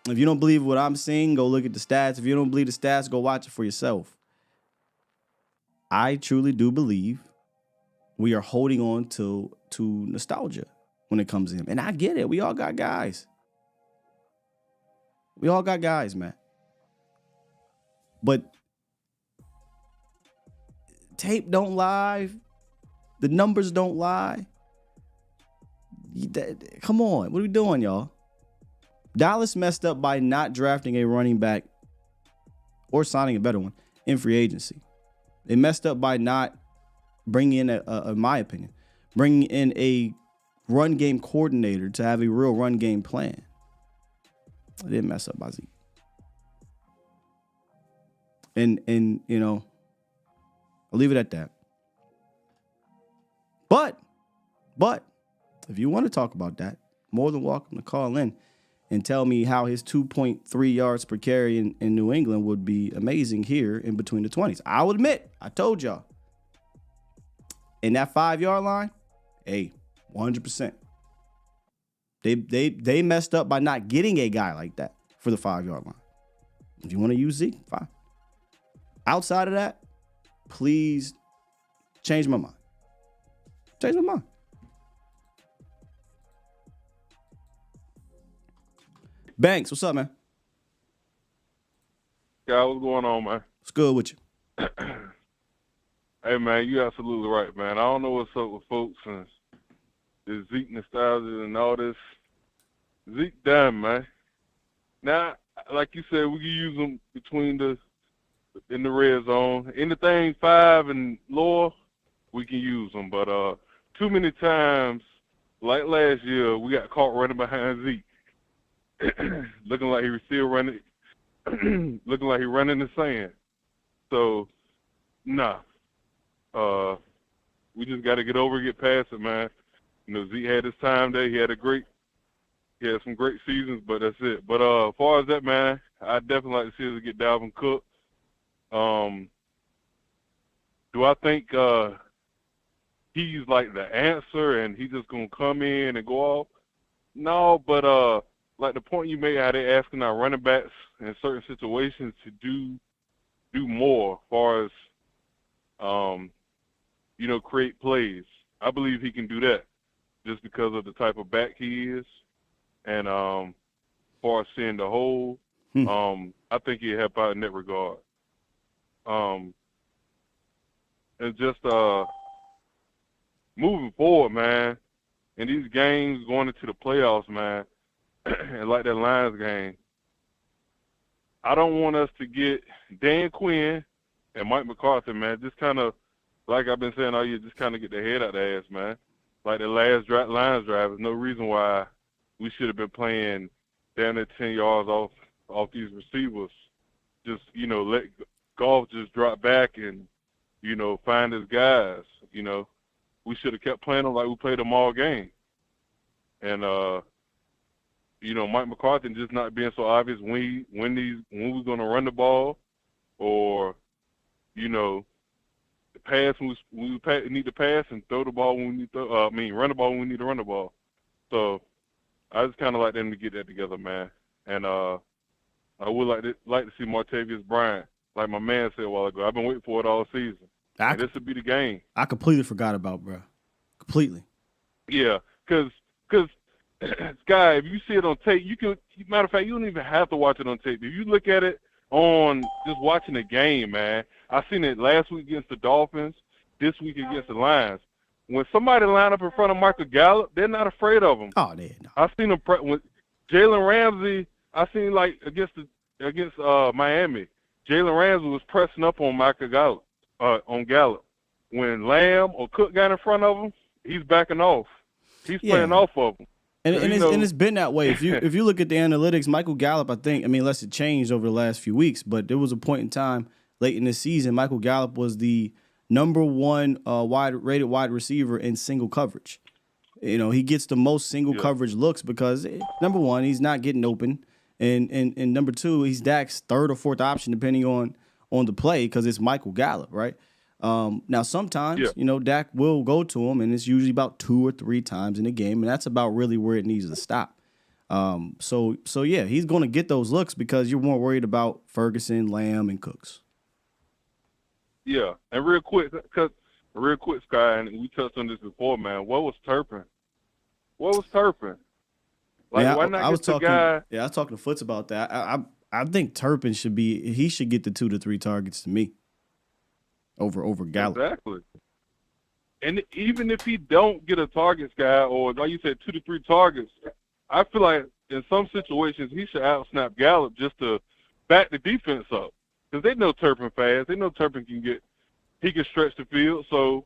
If you don't believe what I'm seeing, go look at the stats. If you don't believe the stats, go watch it for yourself. I truly do believe we are holding on to nostalgia when it comes in. And I get it. We all got guys. Man. But tape don't lie. The numbers don't lie. Come on. What are we doing, y'all? Dallas messed up by not drafting a running back or signing a better one in free agency. They messed up by not bringing in, in my opinion, bringing in a run game coordinator to have a real run game plan. They didn't mess up by Zeke. And I'll leave it at that. But if you want to talk about that, more than welcome to call in and tell me how his 2.3 yards per carry in New England would be amazing here in between the 20s. I'll admit, I told y'all. In that 5-yard line, hey, 100%. They messed up by not getting a guy like that for the 5-yard line. If you want to use Zeke, fine. Outside of that, please change my mind. Change my mind. Banks, what's up, man? Yeah, what's going on, man? What's good with you? Hey, man, you absolutely right, man. I don't know what's up with folks and this Zeke nostalgia and all this. Zeke done, man. Now, like you said, we can use them in the red zone. Anything 5 and lower, we can use them. But too many times, like last year, we got caught running behind Zeke. Looking like he was still running, looking like he running in the sand. So, nah. We just got to get over and get past it, man. Zeke had his time there. He had some great seasons, but that's it. But as far as that, man, I'd definitely like to see us get Dalvin Cook. Do I think he's like the answer and he's just going to come in and go off? No, but like the point you made, how they're asking our running backs in certain situations to do more as far as, create plays. I believe he can do that just because of the type of back he is. And as far as seeing the whole, I think he'll help out in that regard. And just moving forward, man, in these games going into the playoffs, man, and like that Lions game, I don't want us to get Dan Quinn and Mike McCarthy, man, just kind of, like I've been saying all year, just kind of get their head out their ass, man. Like the last Lions drive, there's no reason why we should have been playing down at 10 yards off these receivers. Just, let Goff just drop back and, find his guys. We should have kept playing them like we played them all game. And, Mike McCarthy just not being so obvious when we're going to run the ball or, pass when we need to pass and throw the ball when we need to run the ball when we need to run the ball. So I just kind of like them to get that together, man. And I would like to see Martavius Bryant, like my man said a while ago. I've been waiting for it all season. And this would be the game. I completely forgot about, bro. Completely. Yeah, because Sky, if you see it on tape, you can. Matter of fact, you don't even have to watch it on tape. If you look at it on just watching the game, man. I seen it last week against the Dolphins, this week against the Lions. When somebody line up in front of Michael Gallup, they're not afraid of him. Oh, they're not. I seen him with Jalen Ramsey. I seen like against Miami, Jalen Ramsey was pressing up on Michael Gallup, on Gallup. When Lamb or Cook got in front of him, he's backing off. He's playing off of him. And it's been that way. If you look at the analytics, Michael Gallup, I think, unless it changed over the last few weeks, but there was a point in time late in the season, Michael Gallup was the number one rated wide receiver in single coverage. He gets the most single coverage looks because number one, he's not getting open, and number two, he's Dak's third or fourth option depending on the play because it's Michael Gallup, right? Now sometimes, Dak will go to him, and it's usually about 2 or 3 times in a game, and that's about really where it needs to stop. So yeah, he's going to get those looks because you're more worried about Ferguson, Lamb, and Cooks. Yeah, and real quick, Sky, and we touched on this before, man. What was Turpin? Like, why not get the guy? Yeah, I was talking to Foots about that. I think Turpin should get the 2 to 3 targets to me over Gallup. Exactly. And even if he don't get a target, Sky, or like you said, 2 to 3 targets, I feel like in some situations he should out-snap Gallup just to back the defense up. Because they know Turpin fast. They know Turpin he can stretch the field. So,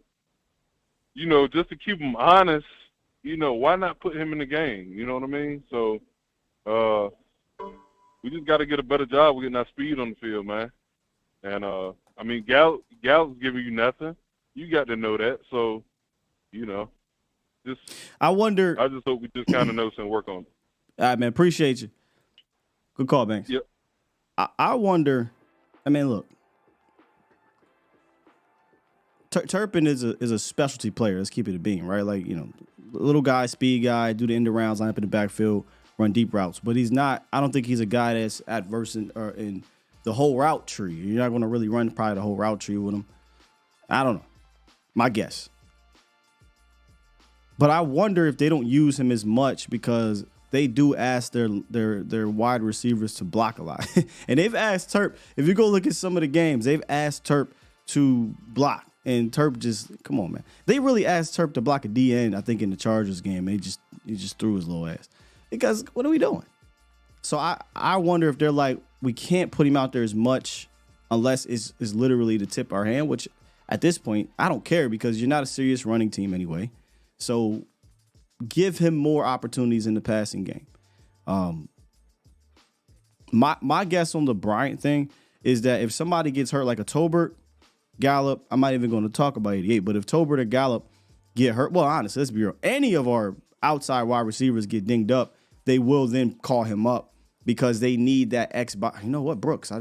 just to keep him honest, why not put him in the game? You know what I mean? So, we just got to get a better job with getting our speed on the field, man. And, Gallup's giving you nothing. You got to know that. So, I just hope we just kind of know some work on it. All right, man. Appreciate you. Good call, Banks. Yep. I wonder. Look. Turpin is a specialty player. Let's keep it a beam, right? Like, little guy, speed guy, do the end arounds, line up in the backfield, run deep routes. But he's not. I don't think he's a guy that's adverse in the whole route tree. You're not going to really run probably the whole route tree with him. I don't know. My guess. But I wonder if they don't use him as much because they do ask their wide receivers to block a lot. And they've asked Terp, if you go look at some of the games, they've asked Terp to block. And Terp come on, man. They really asked Terp to block a DN, I think, in the Chargers game. He just threw his little ass. Because what are we doing? So I wonder if they're like, we can't put him out there as much unless it's literally to tip our hand, which at this point, I don't care because you're not a serious running team anyway. So give him more opportunities in the passing game. My guess on the Bryant thing is that if somebody gets hurt like a Tolbert, Gallup, I'm not even going to talk about 88, but if Tolbert or Gallup get hurt, well, honestly, let's be real. Any of our outside wide receivers get dinged up, they will then call him up because they need that X. You know what, Brooks? I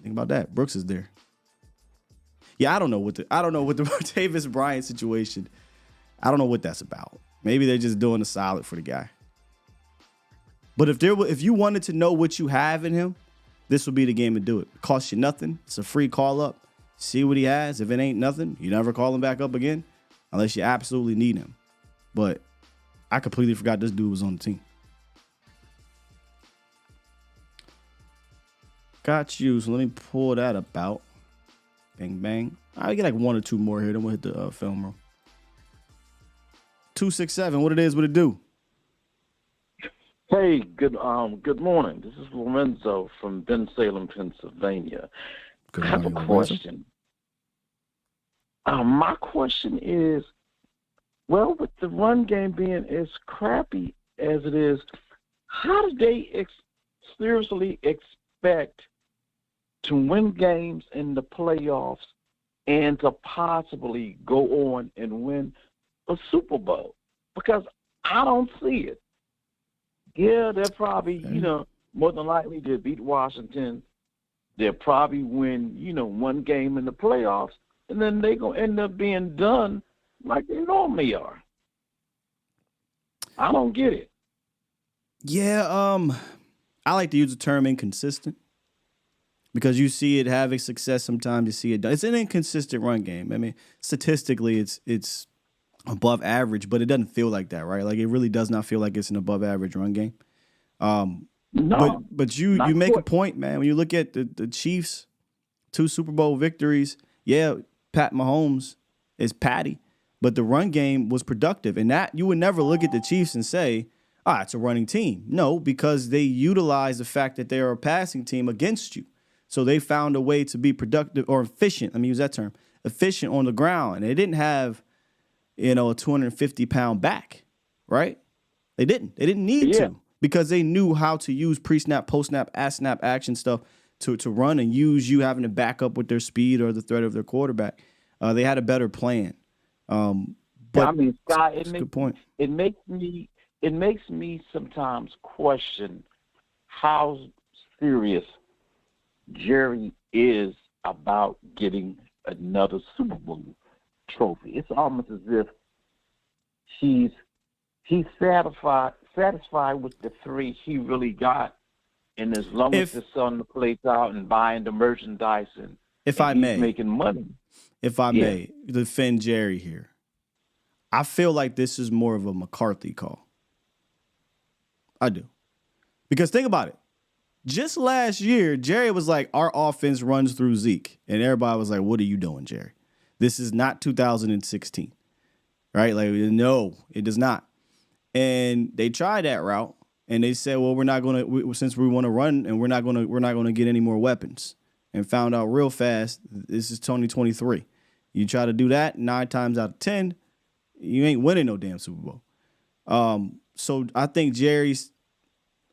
think about that. Brooks is there. Yeah, I don't know what the Martavis Bryant situation. I don't know what that's about. Maybe they're just doing a solid for the guy. But if you wanted to know what you have in him, this would be the game to do it. It costs you nothing. It's a free call up. See what he has. If it ain't nothing, you never call him back up again unless you absolutely need him. But I completely forgot this dude was on the team. Got you. So let me pull that up out. Bang, bang. I get like 1 or 2 more here. Then we'll hit the film room. 267. What it is, what it do? Hey, good morning. This is Lorenzo from Bensalem, Pennsylvania. Good I have morning, a Lorenzo. question. My question is, well, with the run game being as crappy as it is, how do they seriously expect to win games in the playoffs and to possibly go on and win a Super Bowl? Because I don't see it. Yeah, they'll probably, more than likely they'll beat Washington. They'll probably win, one game in the playoffs, and then they're going to end up being done like they normally are. I don't get it. Yeah, I like to use the term inconsistent because you see it having success sometimes, you see it done. It's an inconsistent run game. I mean, statistically, it's above average, but it doesn't feel like that, right? Like it really does not feel like it's an above average run game. No, but you make a point, man. When you look at the Chiefs, 2 Super Bowl victories, yeah, Pat Mahomes is Patty, but the run game was productive, and that you would never look at the Chiefs and say, it's a running team. No, because they utilize the fact that they are a passing team against you. So they found a way to be productive or efficient. Let me use that term, efficient on the ground, and they didn't have a 250-pound back, right? They didn't need to because they knew how to use pre-snap, post-snap, snap action stuff to run and use you having to back up with their speed or the threat of their quarterback. They had a better plan. But I mean, Scott, good point. It makes me sometimes question how serious Jerry is about getting another Super Bowl trophy. It's almost as if he's satisfied with the 3 he really got, and as long as the selling the plates out and buying the merchandise and he's making money. If I may defend Jerry here, I feel like this is more of a McCarthy call. I do. Because think about it. Just last year, Jerry was like, our offense runs through Zeke. And everybody was like, what are you doing, Jerry? This is not 2016, right? Like, no, it does not. And they tried that route, and they said, well, we're not going to, since we want to run, and we're not going to get any more weapons. And found out real fast, this is 2023. You try to do that 9 times out of 10, you ain't winning no damn Super Bowl. So I think Jerry's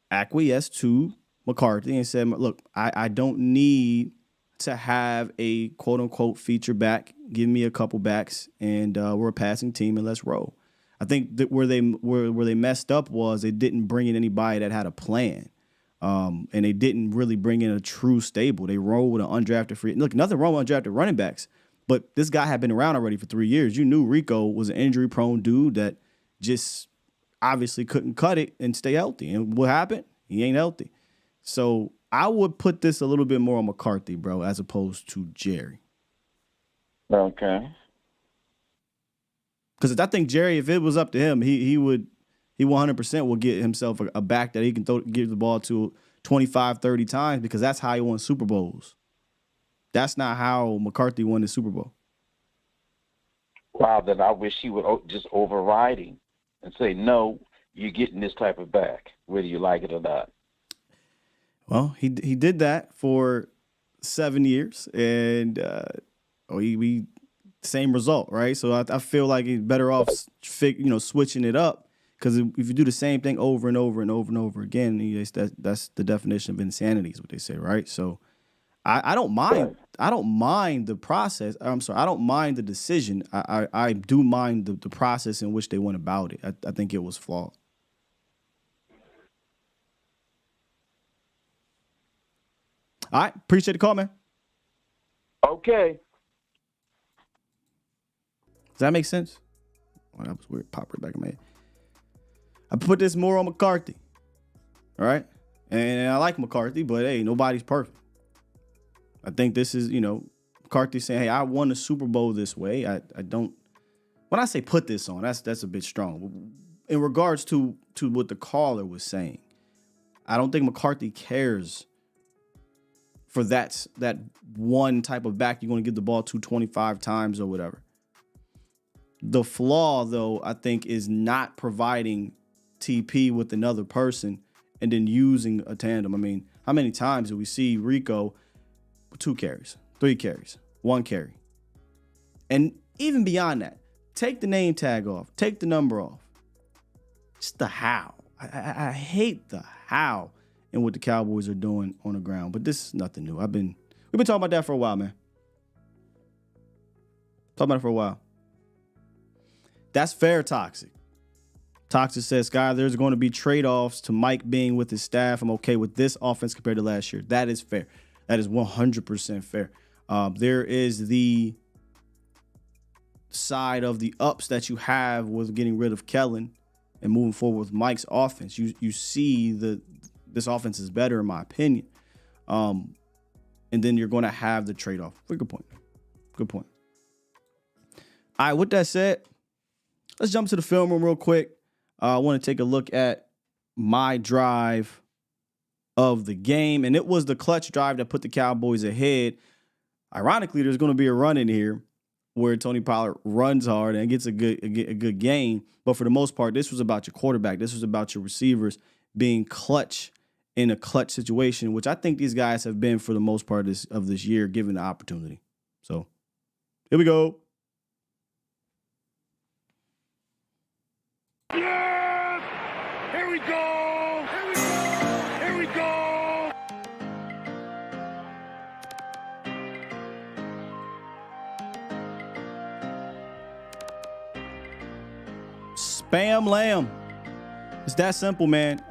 acquiesced to McCarthy and said, look, I don't need to have a quote unquote feature back. Give me a couple backs, and we're a passing team, and let's roll. I think that where they messed up was they didn't bring in anybody that had a plan, and they didn't really bring in a true stable. They rolled with an undrafted free. Look, nothing wrong with undrafted running backs, but this guy had been around already for 3 years. You knew Rico was an injury-prone dude that just obviously couldn't cut it and stay healthy. And what happened? He ain't healthy. So I would put this a little bit more on McCarthy, bro, as opposed to Jerry. Okay. Because I think Jerry, if it was up to him, he 100% will get himself a back that he can give the ball to 25, 30 times because that's how he won Super Bowls. That's not how McCarthy won the Super Bowl. Wow, then I wish he would just override him and say, no, you're getting this type of back, whether you like it or not. Well, he did that for 7 years, and we same result, right? So I feel like he's better off, switching it up because if you do the same thing over and over and over and over again, that's the definition of insanity, is what they say, right? So I don't mind. Right. I don't mind the process. I'm sorry. I don't mind the decision. I do mind the process in which they went about it. I think it was flawed. All right. Appreciate the call, man. Okay. Does that make sense? Oh, that was weird. Pop right back in my head. I put this more on McCarthy. All right. And I like McCarthy, but hey, nobody's perfect. I think this is, McCarthy saying, hey, I won the Super Bowl this way. I don't, when I say put this on, that's a bit strong. In regards to what the caller was saying, I don't think McCarthy cares for that one type of back you're going to give the ball to 25 times or whatever. The flaw, though, I think, is not providing TP with another person and then using a tandem. I mean, how many times do we see Rico 2 carries, 3 carries, 1 carry? And even beyond that, take the name tag off, take the number off. Just the how. I hate the how and what the Cowboys are doing on the ground. But this is nothing new. We've been talking about that for a while, man. Talking about it for a while. That's fair, Toxic. Toxic says, Sky, there's going to be trade-offs to Mike being with his staff. I'm okay with this offense compared to last year. That is fair. That is 100% fair. There is the side of the ups that you have with getting rid of Kellen and moving forward with Mike's offense. You see this offense is better, in my opinion. And then you're going to have the trade-off. Good point. Good point. All right, with that said, let's jump to the film room real quick. I want to take a look at my drive of the game, and it was the clutch drive that put the Cowboys ahead. Ironically, there's going to be a run in here where Tony Pollard runs hard and gets a good gain. But for the most part, this was about your quarterback. This was about your receivers being clutch in a clutch situation, which I think these guys have been for the most part of this year, given the opportunity. So here we go. Yes! Here we go! Here we go! Here we go! Spam Lamb. It's that simple, man.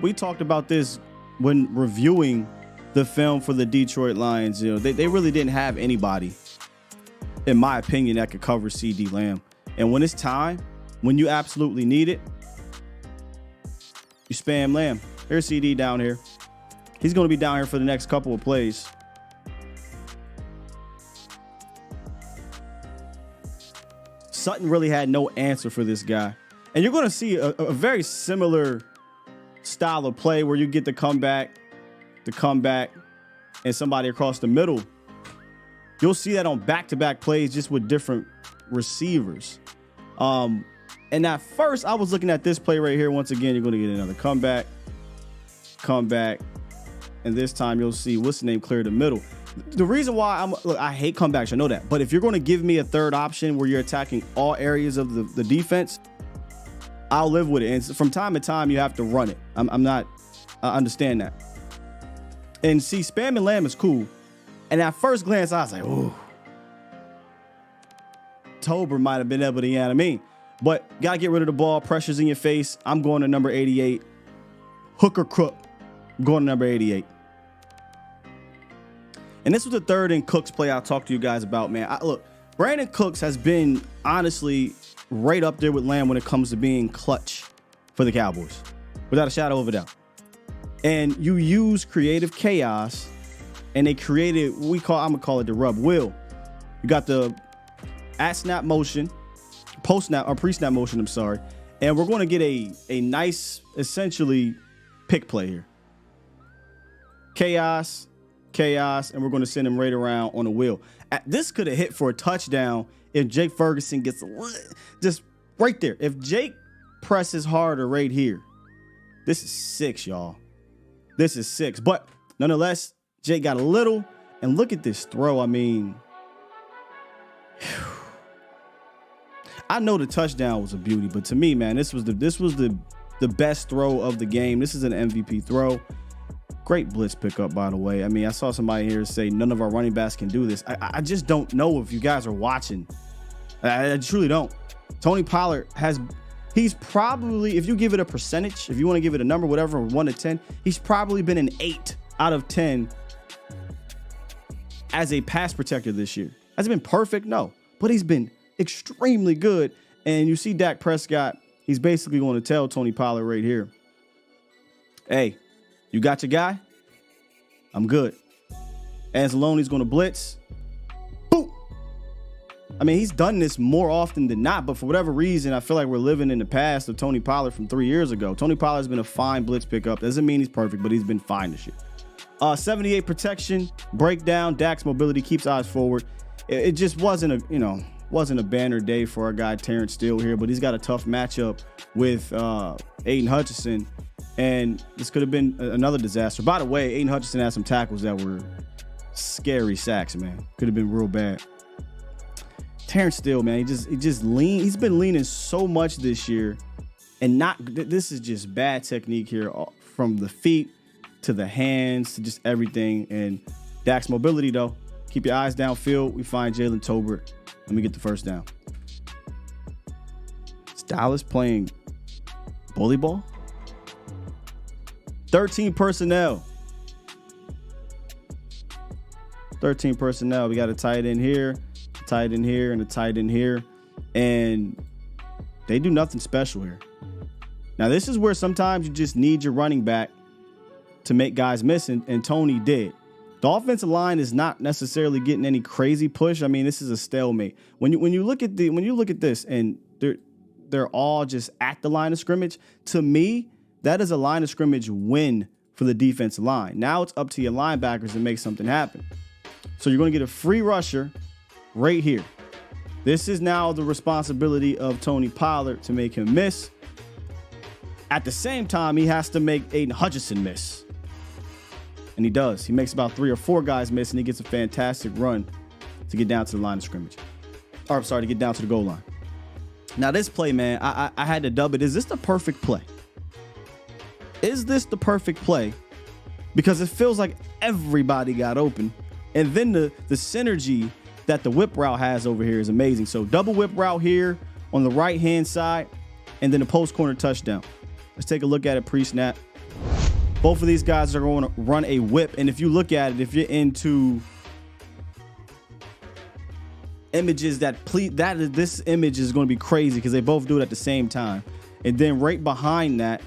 We talked about this when reviewing the film for the Detroit Lions. You know, they really didn't have anybody, in my opinion, that could cover CD Lamb. And when it's time, when you absolutely need it, you spam Lamb. Here's CD down here. He's going to be down here for the next couple of plays. Sutton really had no answer for this guy. And you're going to see a very similar style of play where you get the comeback, and somebody across the middle. You'll see that on back-to-back plays just with different receivers. And at first, I was looking at this play right here. Once again, you're going to get another comeback, and this time you'll see what's the name clear the middle. The reason why I hate comebacks, I know that. But if you're going to give me a third option where you're attacking all areas of the defense, I'll live with it. And from time to time, you have to run it. I understand that. And see, spam and Lamb is cool. And at first glance, I was like, ooh. Tober might have been able to, you know what I mean? But got to get rid of the ball. Pressure's in your face. I'm going to number 88. Hook or crook. I'm going to number 88. And this was the third in Cook's play I'll talk to you guys about, man. Look, Brandon Cooks has been, honestly, right up there with Lamb when it comes to being clutch for the Cowboys. Without a shadow of a doubt. And you use creative chaos, and they created what I'm going to call it the rub wheel. You got the at-snap motion, post-snap, or pre-snap motion, I'm sorry. And we're going to get a nice, essentially, pick play here. Chaos, and we're going to send him right around on the wheel. This could have hit for a touchdown if Jake Ferguson gets just right there. If Jake presses harder right here, this is 6, y'all. This is 6. But nonetheless, Jake got a little, and look at this throw. I mean, I know the touchdown was a beauty, but to me, man, this was the best throw of the game. This is an MVP throw. Great blitz pickup, by the way. I mean, I saw somebody here say none of our running backs can do this. I just don't know if you guys are watching. I truly don't. Tony Pollard he's probably, if you give it a percentage, if you want to give it a number, whatever, 1 to 10, he's probably been an 8 out of 10 as a pass protector this year. Has it been perfect? No. But he's been extremely good. And you see Dak Prescott, he's basically going to tell Tony Pollard right here, hey, you got your guy? I'm good. Anzalone's going to blitz. Boom. I mean, he's done this more often than not, but for whatever reason, I feel like we're living in the past of Tony Pollard from 3 years ago. Tony Pollard's been a fine blitz pickup. Doesn't mean he's perfect, but he's been fine this year. 78 protection, breakdown, Dak's mobility, keeps eyes forward. It just wasn't a banner day for our guy Terrence Steele here, but he's got a tough matchup with Aiden Hutchinson. And this could have been another disaster. By the way, Aiden Hutchinson had some tackles that were scary sacks, man. Could have been real bad. Terrence Steele, man, he just lean. He's been leaning so much this year, and this is just bad technique here, from the feet to the hands to just everything. And Dak's mobility, though. Keep your eyes downfield. We find Jalen Tolbert. Let me get the first down. Is Dallas playing bully ball? 13 personnel. 13 personnel. We got a tight end here, a tight end here, and a tight end here. And they do nothing special here. Now, this is where sometimes you just need your running back to make guys miss, and Tony did. The offensive line is not necessarily getting any crazy push. I mean, this is a stalemate. When you look at this, and they're all just at the line of scrimmage, to me, that is a line of scrimmage win for the defensive line. Now it's up to your linebackers to make something happen. So you're going to get a free rusher right here. This is now the responsibility of Tony Pollard to make him miss. At the same time, he has to make Aiden Hutchinson miss. And he does. He makes about 3 or 4 guys miss, and he gets a fantastic run to get down to the line of scrimmage. Or, I'm sorry, to get down to the goal line. Now, this play, man, I had to dub it. Is this the perfect play? Is this the perfect play? Because it feels like everybody got open. And then the synergy that the whip route has over here is amazing. So double whip route here on the right-hand side, and then a post corner touchdown. Let's take a look at it pre-snap. Both of these guys are going to run a whip. And if you look at it, if you're into images this image is going to be crazy because they both do it at the same time. And then right behind that,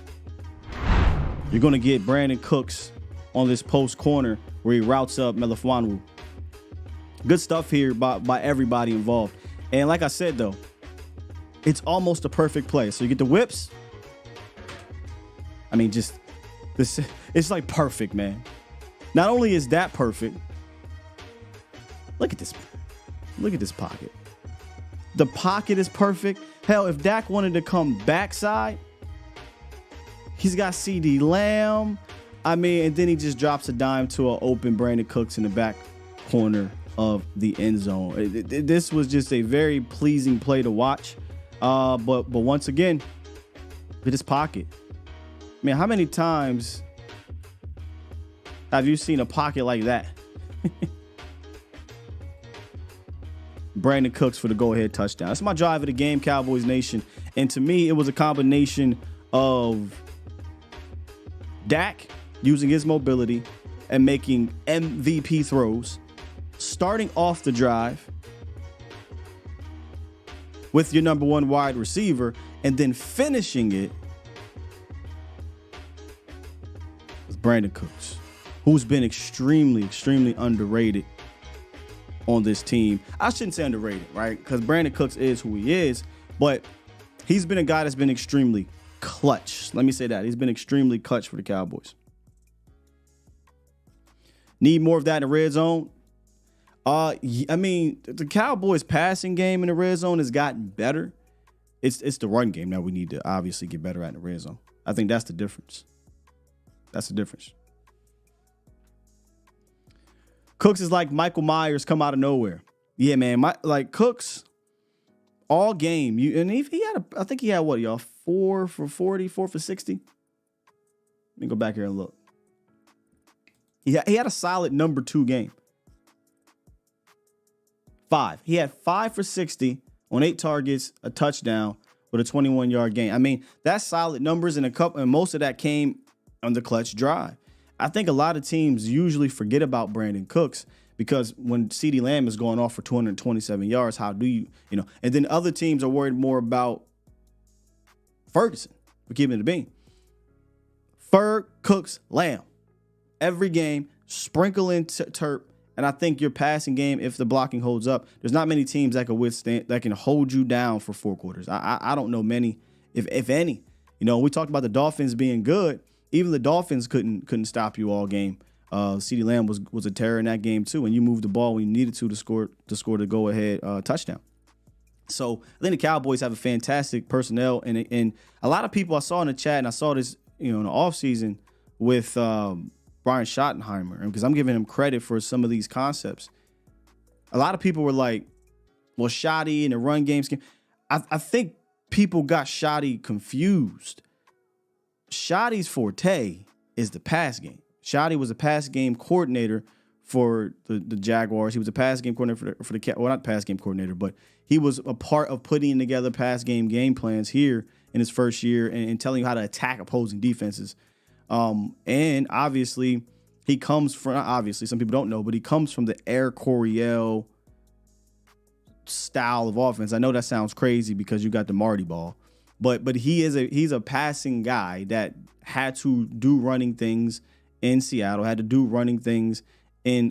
you're going to get Brandon Cooks on this post corner where he routes up Melifonwu. Good stuff here by everybody involved. And like I said, though, it's almost a perfect play. So you get the whips. I mean, just this, it's like perfect, man. Not only is that perfect, look at this. Look at this pocket. The pocket is perfect. Hell, if Dak wanted to come backside, he's got CD Lamb. I mean, and then he just drops a dime to an open Brandon Cooks in the back corner of the end zone. This was just a very pleasing play to watch. But once again, look at this pocket. I mean, how many times have you seen a pocket like that? Brandon Cooks for the go-ahead touchdown. That's my drive of the game, Cowboys Nation. And to me, it was a combination of Dak using his mobility and making MVP throws, starting off the drive with your number one wide receiver, and then finishing it with Brandon Cooks, who's been extremely, extremely underrated on this team. I shouldn't say underrated, right? Because Brandon Cooks is who he is, but he's been a guy that's been extremely clutch. Let me say that. He's been extremely clutch for the Cowboys. Need more of that in the red zone? I mean, the Cowboys passing game in the red zone has gotten better. It's the run game that we need to obviously get better at in the red zone. I think that's the difference. That's the difference. Cooks is like Michael Myers come out of nowhere. Yeah, man. Like Cooks, all game. I think he had what, y'all? 4 for 40, 4 for 60. Let me go back here and look. He had a solid number 2 game. 5. He had 5 for 60 on 8 targets, a touchdown with a 21-yard gain. I mean, that's solid numbers, and most of that came on the clutch drive. I think a lot of teams usually forget about Brandon Cooks because when CD Lamb is going off for 227 yards, how do you know? And then other teams are worried more about Ferguson for keeping it a bean. Ferg, Cooks, Lamb. Every game, sprinkle in Terp. And I think your passing game, if the blocking holds up, there's not many teams that can withstand, that can hold you down for 4 quarters. I don't know many, if any. You know, we talked about the Dolphins being good. Even the Dolphins couldn't stop you all game. CeeDee Lamb was a terror in that game too, and you moved the ball when you needed to score the go-ahead touchdown. So I think the Cowboys have a fantastic personnel, and a lot of people I saw in the chat, and I saw this in the offseason with Brian Schottenheimer, because I'm giving him credit for some of these concepts. A lot of people were like, well, Shotty in the run game scheme. I think people got Shotty confused. Shotty's forte is the pass game. Shotty was a pass game coordinator for the Jaguars. He was a pass game coordinator for the well, not pass game coordinator, but he was a part of putting together pass game plans here in his first year and telling you how to attack opposing defenses. And obviously, he comes from, obviously, some people don't know, but he comes from the Air Coryell style of offense. I know that sounds crazy because you got the Marty ball, but he's a passing guy that had to do running things in Seattle, had to do running things in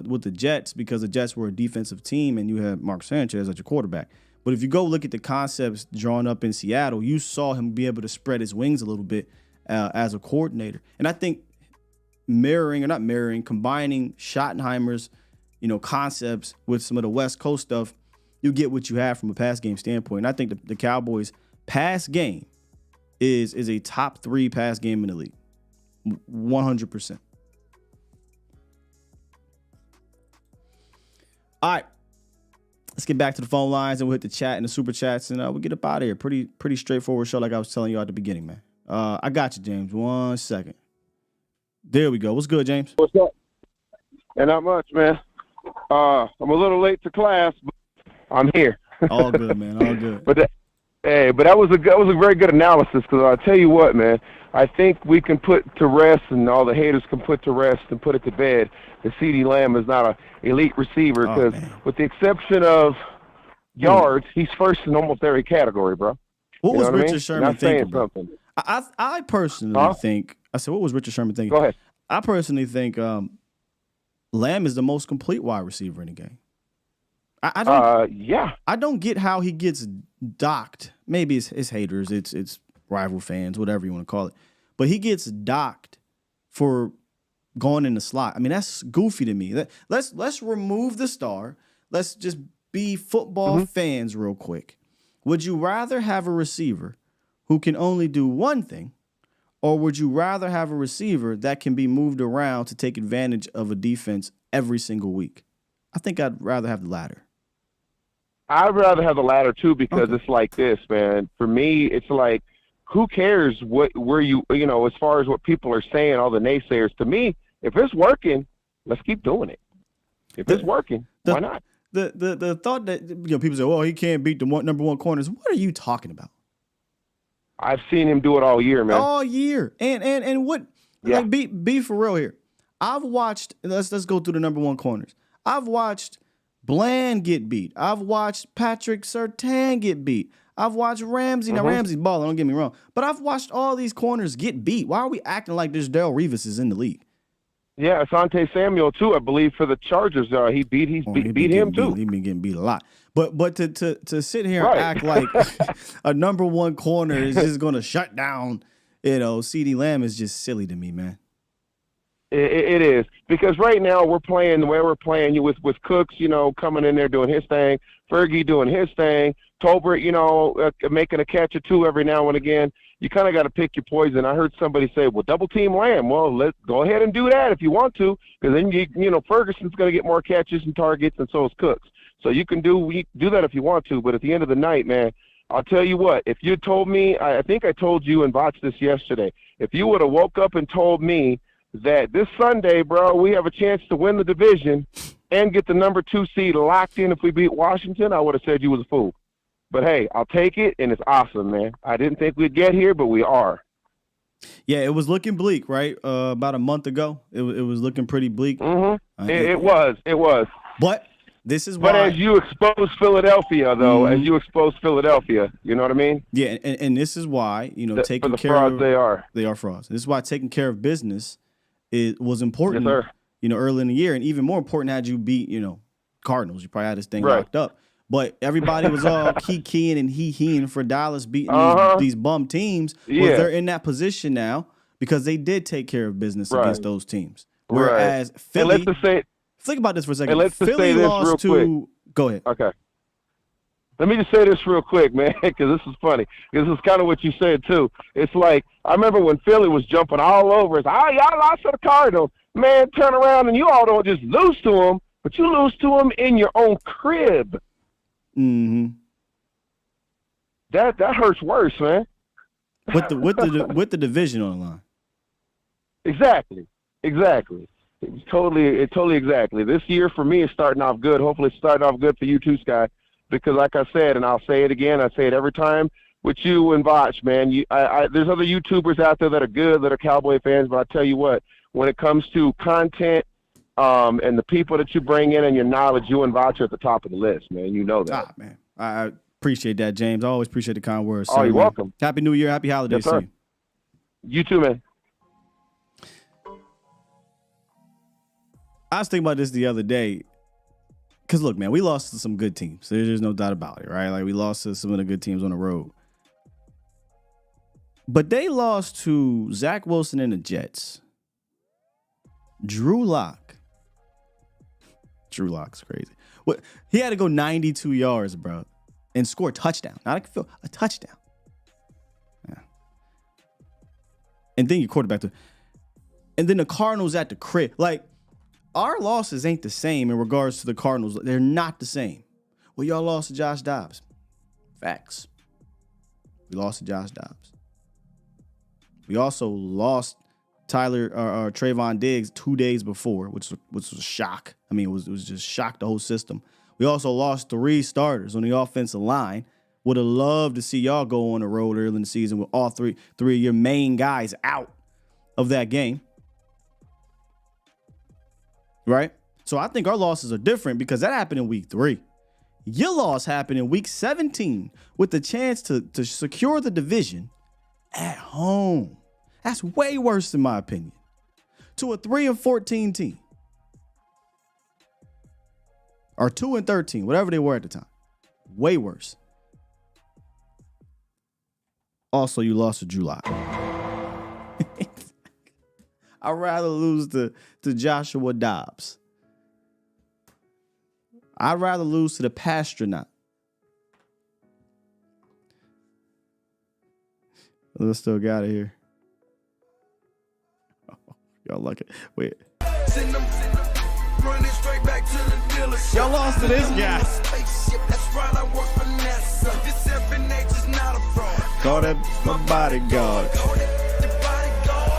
with the Jets because the Jets were a defensive team and you had Mark Sanchez as your quarterback. But if you go look at the concepts drawn up in Seattle, you saw him be able to spread his wings a little bit as a coordinator. And I think combining Schottenheimer's, concepts with some of the West Coast stuff, you get what you have from a pass game standpoint. And I think the Cowboys' pass game is a top 3 pass game in the league. 100%. All right. Let's get back to the phone lines and we'll hit the chat and the super chats and we'll get up out of here. Pretty straightforward show like I was telling you at the beginning, man. I got you, James. 1 second. There we go. What's good, James? What's up? And not much, man. I'm a little late to class, but I'm here. All good, man. All good. But that was a very good analysis because I'll tell you what, man. I think we can put to rest, and all the haters can put to rest and put it to bed, that CeeDee Lamb is not an elite receiver because with the exception of yards, he's first in almost every category, bro. What was Richard Sherman thinking? Something. I personally think, what was Richard Sherman thinking? Go ahead. I personally think Lamb is the most complete wide receiver in the game. I don't get how he gets docked. Maybe it's haters, it's rival fans, whatever you want to call it. But he gets docked for going in the slot. I mean, that's goofy to me. Let's remove the star. Let's just be football fans real quick. Would you rather have a receiver who can only do one thing, or would you rather have a receiver that can be moved around to take advantage of a defense every single week? I think I'd rather have the latter. I'd rather have the latter too because it's like this, man. For me, it's like, who cares where you as far as what people are saying, all the naysayers. To me, if it's working, let's keep doing it. If it's working, why not? The thought that people say, "Oh, he can't beat the number one corners." What are you talking about? I've seen him do it all year, man. All year, and what? Yeah. Like, be for real here. I've watched. Let's go through the number one corners. I've watched Bland get beat. I've watched Patrick Surtain get beat. I've watched Ramsey. Now, Ramsey's balling, don't get me wrong. But I've watched all these corners get beat. Why are we acting like there's Darrelle Revis is in the league? Yeah, Asante Samuel, too, I believe, for the Chargers. He beat him, too. He's been getting beat a lot. But to sit here and act like a number one corner is just going to shut down, CeeDee Lamb is just silly to me, man. It is. Because right now we're playing the way we're playing with Cooks, coming in there doing his thing, Fergie doing his thing, Tolbert, making a catch or two every now and again. You kind of got to pick your poison. I heard somebody say, well, double team Lamb. Well, let's go ahead and do that if you want to, because then, Ferguson's going to get more catches and targets, and so is Cooks. So you can do that if you want to, but at the end of the night, man, I'll tell you what, if you told me, I think I told you and botched this yesterday, if you would have woke up and told me that this Sunday, bro, we have a chance to win the division and get the number 2 seed locked in if we beat Washington, I would have said you was a fool. But, hey, I'll take it, and it's awesome, man. I didn't think we'd get here, but we are. Yeah, it was looking bleak, right? About a month ago, it was looking pretty bleak. Mm-hmm. It was. But this is why. But as you expose Philadelphia, though, you know what I mean? Yeah, and this is why, taking for the care frauds of they are frauds. This is why taking care of business was important. Yes, sir. Early in the year, and even more important had you beat, Cardinals. You probably had this thing locked up. But everybody was all keying and he-heing for Dallas beating these bum teams. Yeah. Well, they're in that position now because they did take care of business against those teams. Whereas Philly, think about this for a second. And let's Philly say this lost real to. Quick. Go ahead. Okay. Let me just say this real quick, man, because this is funny. This is kind of what you said, too. It's like, I remember when Philly was jumping all over. It's, y'all lost to the Cardinals. Man, turn around and you all don't just lose to them, but you lose to them in your own crib. Mm-hmm. That hurts worse, man. With the division on the line. Exactly. Totally exactly. This year for me is starting off good. Hopefully it's starting off good for you too, Sky. Because like I said, and I'll say it again, I say it every time with you and Vach, man. There's other YouTubers out there that are good, that are Cowboy fans, but I tell you what, when it comes to content and the people that you bring in and your knowledge, you and Vach are at the top of the list, man. You know that. Man. I appreciate that, James. I always appreciate the kind words. Oh, you're welcome. Happy New Year. Happy holidays yes, to you. You too, man. I was thinking about this the other day. Because, look, man, we lost to some good teams. There's no doubt about it, right? Like, we lost to some of the good teams on the road. But they lost to Zach Wilson and the Jets. Drew Lock. Drew Lock's crazy. What? He had to go 92 yards, bro, and score a touchdown. Not a touchdown. Yeah. And then your quarterback. And then the Cardinals at the crib. Like, our losses ain't the same in regards to the Cardinals. They're not the same. Well, y'all lost to Josh Dobbs. Facts. We lost to Josh Dobbs. We also lost Trayvon Diggs 2 days before, which was a shock. I mean, it was just shocked the whole system. We also lost 3 starters on the offensive line. Would have loved to see y'all go on the road early in the season with all three of your main guys out of that game. Right? So I think our losses are different because that happened in week 3. Your loss happened in week 17 with the chance to secure the division at home. That's way worse in my opinion. To a 3-14 team. Or 2-13, whatever they were at the time. Way worse. Also, you lost to Drew Lock. I'd rather lose to Joshua Dobbs. I'd rather lose to the Pastronaut. Let's still got it here. Oh, y'all like it. Wait. Y'all lost to this guy. Call that my bodyguard.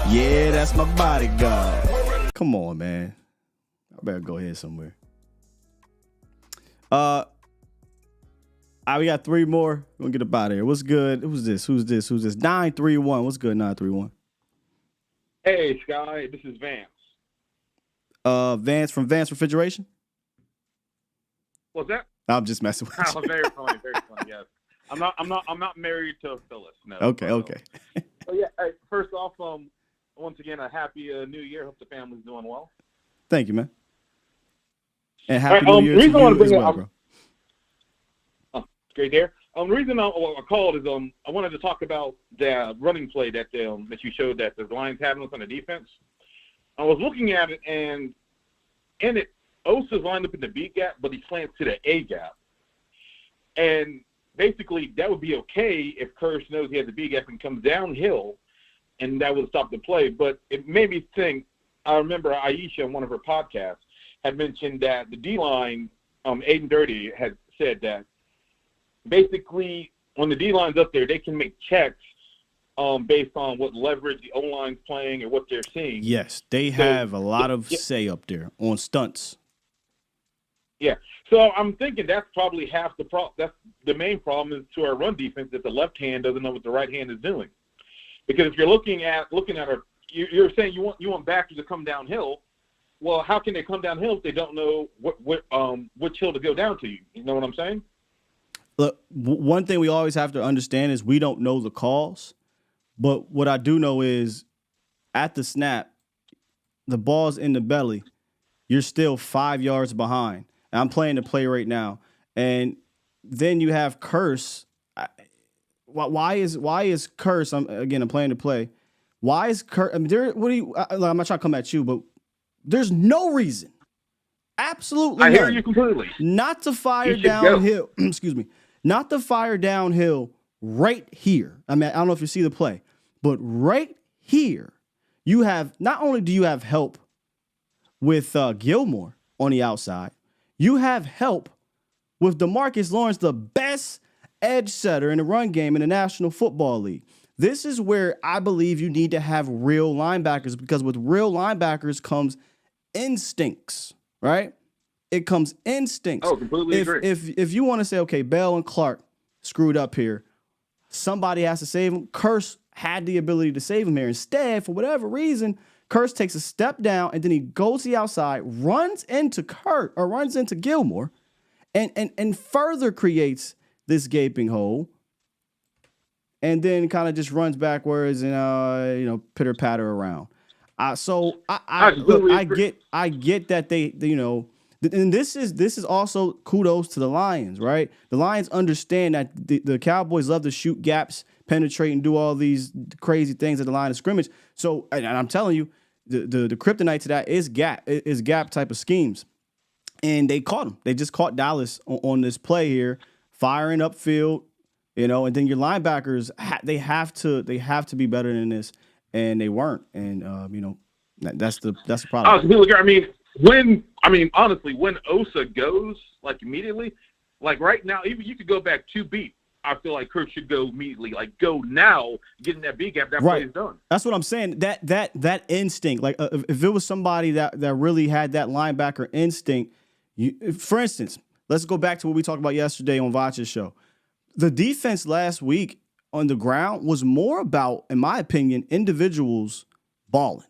Yeah, that's my bodyguard. Come on, man. I better go ahead somewhere. We got 3 more. We're gonna get up out of here. What's good? Who's this? 931. What's good, 931? Hey, Sky. This is Vance. Vance from Vance Refrigeration? What's that? I'm just messing with you. Oh, very funny, yes. I'm not married to Phyllis, no. Okay. So yeah, hey, first off, once again, a happy New Year. Hope the family's doing well. Thank you, man. And happy New Year to you as well, bro. Great there. The reason I called is I wanted to talk about the running play that you showed that the Lions having us on the defense. I was looking at it, and in it, Osa's lined up in the B gap, but he slants to the A gap. And basically, that would be okay if Kirsch knows he has the B gap and comes downhill, and that would stop the play. But it made me think, I remember Aisha on one of her podcasts had mentioned that the D-line, Aiden Dirty, had said that basically when the D-line's up there, they can make checks based on what leverage the O-line's playing or what they're seeing. Yes, they have a lot of say up there on stunts. Yeah, so I'm thinking that's probably half the problem. That's the main problem is to our run defense that the left hand doesn't know what the right hand is doing. Because if you're looking at our, you're saying you want backers to come downhill. Well, how can they come downhill if they don't know which hill to go down to? You know what I'm saying? Look, one thing we always have to understand is we don't know the calls, but what I do know is at the snap, the ball's in the belly. You're still 5 yards behind. And I'm playing the play right now, and then you have Curse. Why is Curse? I'm playing the play. Why is Curse? I mean, I'm not trying to come at you, but there's no reason. Absolutely, I hear you completely. Not to fire downhill. Excuse me. not the fire downhill right here. I mean, I don't know if you see the play, but right here, you have, not only do you have help with Gilmore on the outside, you have help with DeMarcus Lawrence, the best edge setter in the run game in the National Football League. This is where I believe you need to have real linebackers, because with real linebackers comes instincts, right? It comes instincts. Oh, completely agree. If you want to say, okay, Bell and Clark screwed up here, somebody has to save him. Curse had the ability to save him here. Instead, for whatever reason, Curse takes a step down and then he goes to the outside, runs into Gilmore, and further creates this gaping hole, and then kind of just runs backwards and pitter patter around. So I get that they and this is also kudos to the Lions, right? The Lions understand that the Cowboys love to shoot gaps, penetrate, and do all these crazy things at the line of scrimmage. So, and I'm telling you, the kryptonite to that is gap type of schemes. And they caught him. They just caught Dallas on this play here, firing upfield, and then your linebackers, they have to be better than this, and they weren't. And that's the problem. Honestly, when Osa goes like immediately, like right now, even you could go back 2 beats. I feel like Kirk should go immediately. Like, go now, getting that B gap. That play is done. That's what I'm saying. That instinct. Like, if it was somebody that really had that linebacker instinct, for instance, let's go back to what we talked about yesterday on Vach's show. The defense last week on the ground was more about, in my opinion, individuals balling,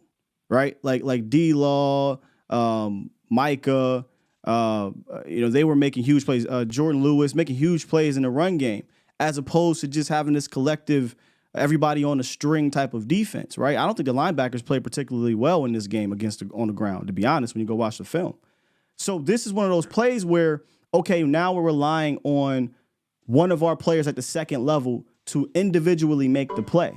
right? Like D-Law, Micah. They were making huge plays. Jordan Lewis making huge plays in the run game, as opposed to just having this collective, everybody on a string type of defense, right? I don't think the linebackers played particularly well in this game on the ground, to be honest, when you go watch the film. So this is one of those plays where, okay, now we're relying on one of our players at the second level to individually make the play.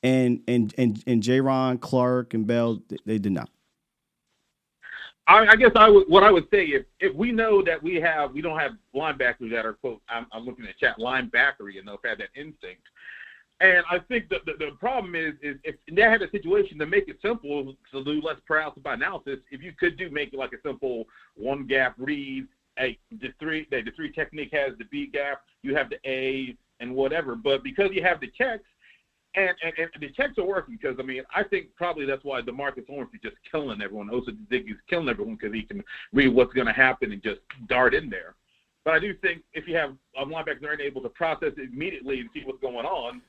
And Jaron, Clark, and Bell, they did not. I guess what I would say, if we know that we don't have linebackers that are, quote, I'm looking at chat, linebackery, have that instinct. And I think the problem is if they had a situation to make it simple, to do less paralysis by analysis, if you could make it like a simple one gap read, the three technique has the B gap, you have the A and whatever. But because you have the checks, and the checks are working, because, I think probably that's why DeMarcus Lawrence is just killing everyone. Osa Diggy's killing everyone because he can read what's going to happen and just dart in there. But I do think if you have linebackers that aren't able to process it immediately and see what's going on,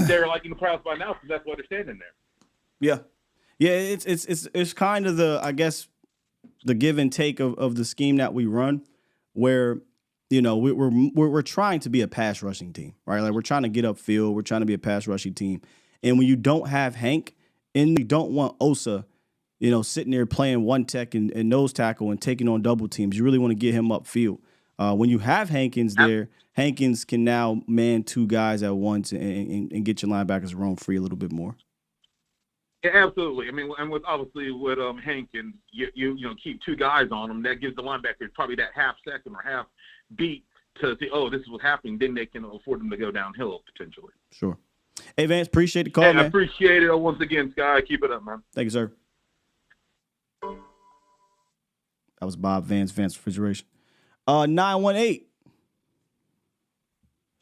they're like in the paralysis by analysis. That's why they're standing there. Yeah. It's kind of the give and take of the scheme that we run, where we're trying to be a pass rushing team, right? Like, we're trying to get upfield. We're trying to be a pass rushing team. And when you don't have Hank, and you don't want Osa, sitting there playing one tech and nose tackle and taking on double teams, you really want to get him upfield. When you have Hankins there, Hankins can now man 2 guys at once and get your linebackers roam free a little bit more. Yeah, absolutely. And with Hankins, you keep 2 guys on him. That gives the linebackers probably that half second or half beat to see, this is what's happening. Then they can afford them to go downhill potentially. Sure. Hey, Vance, appreciate the call, man. I appreciate it once again, Sky. Keep it up, man. Thank you, sir. That was Bob Vance Refrigeration. 918.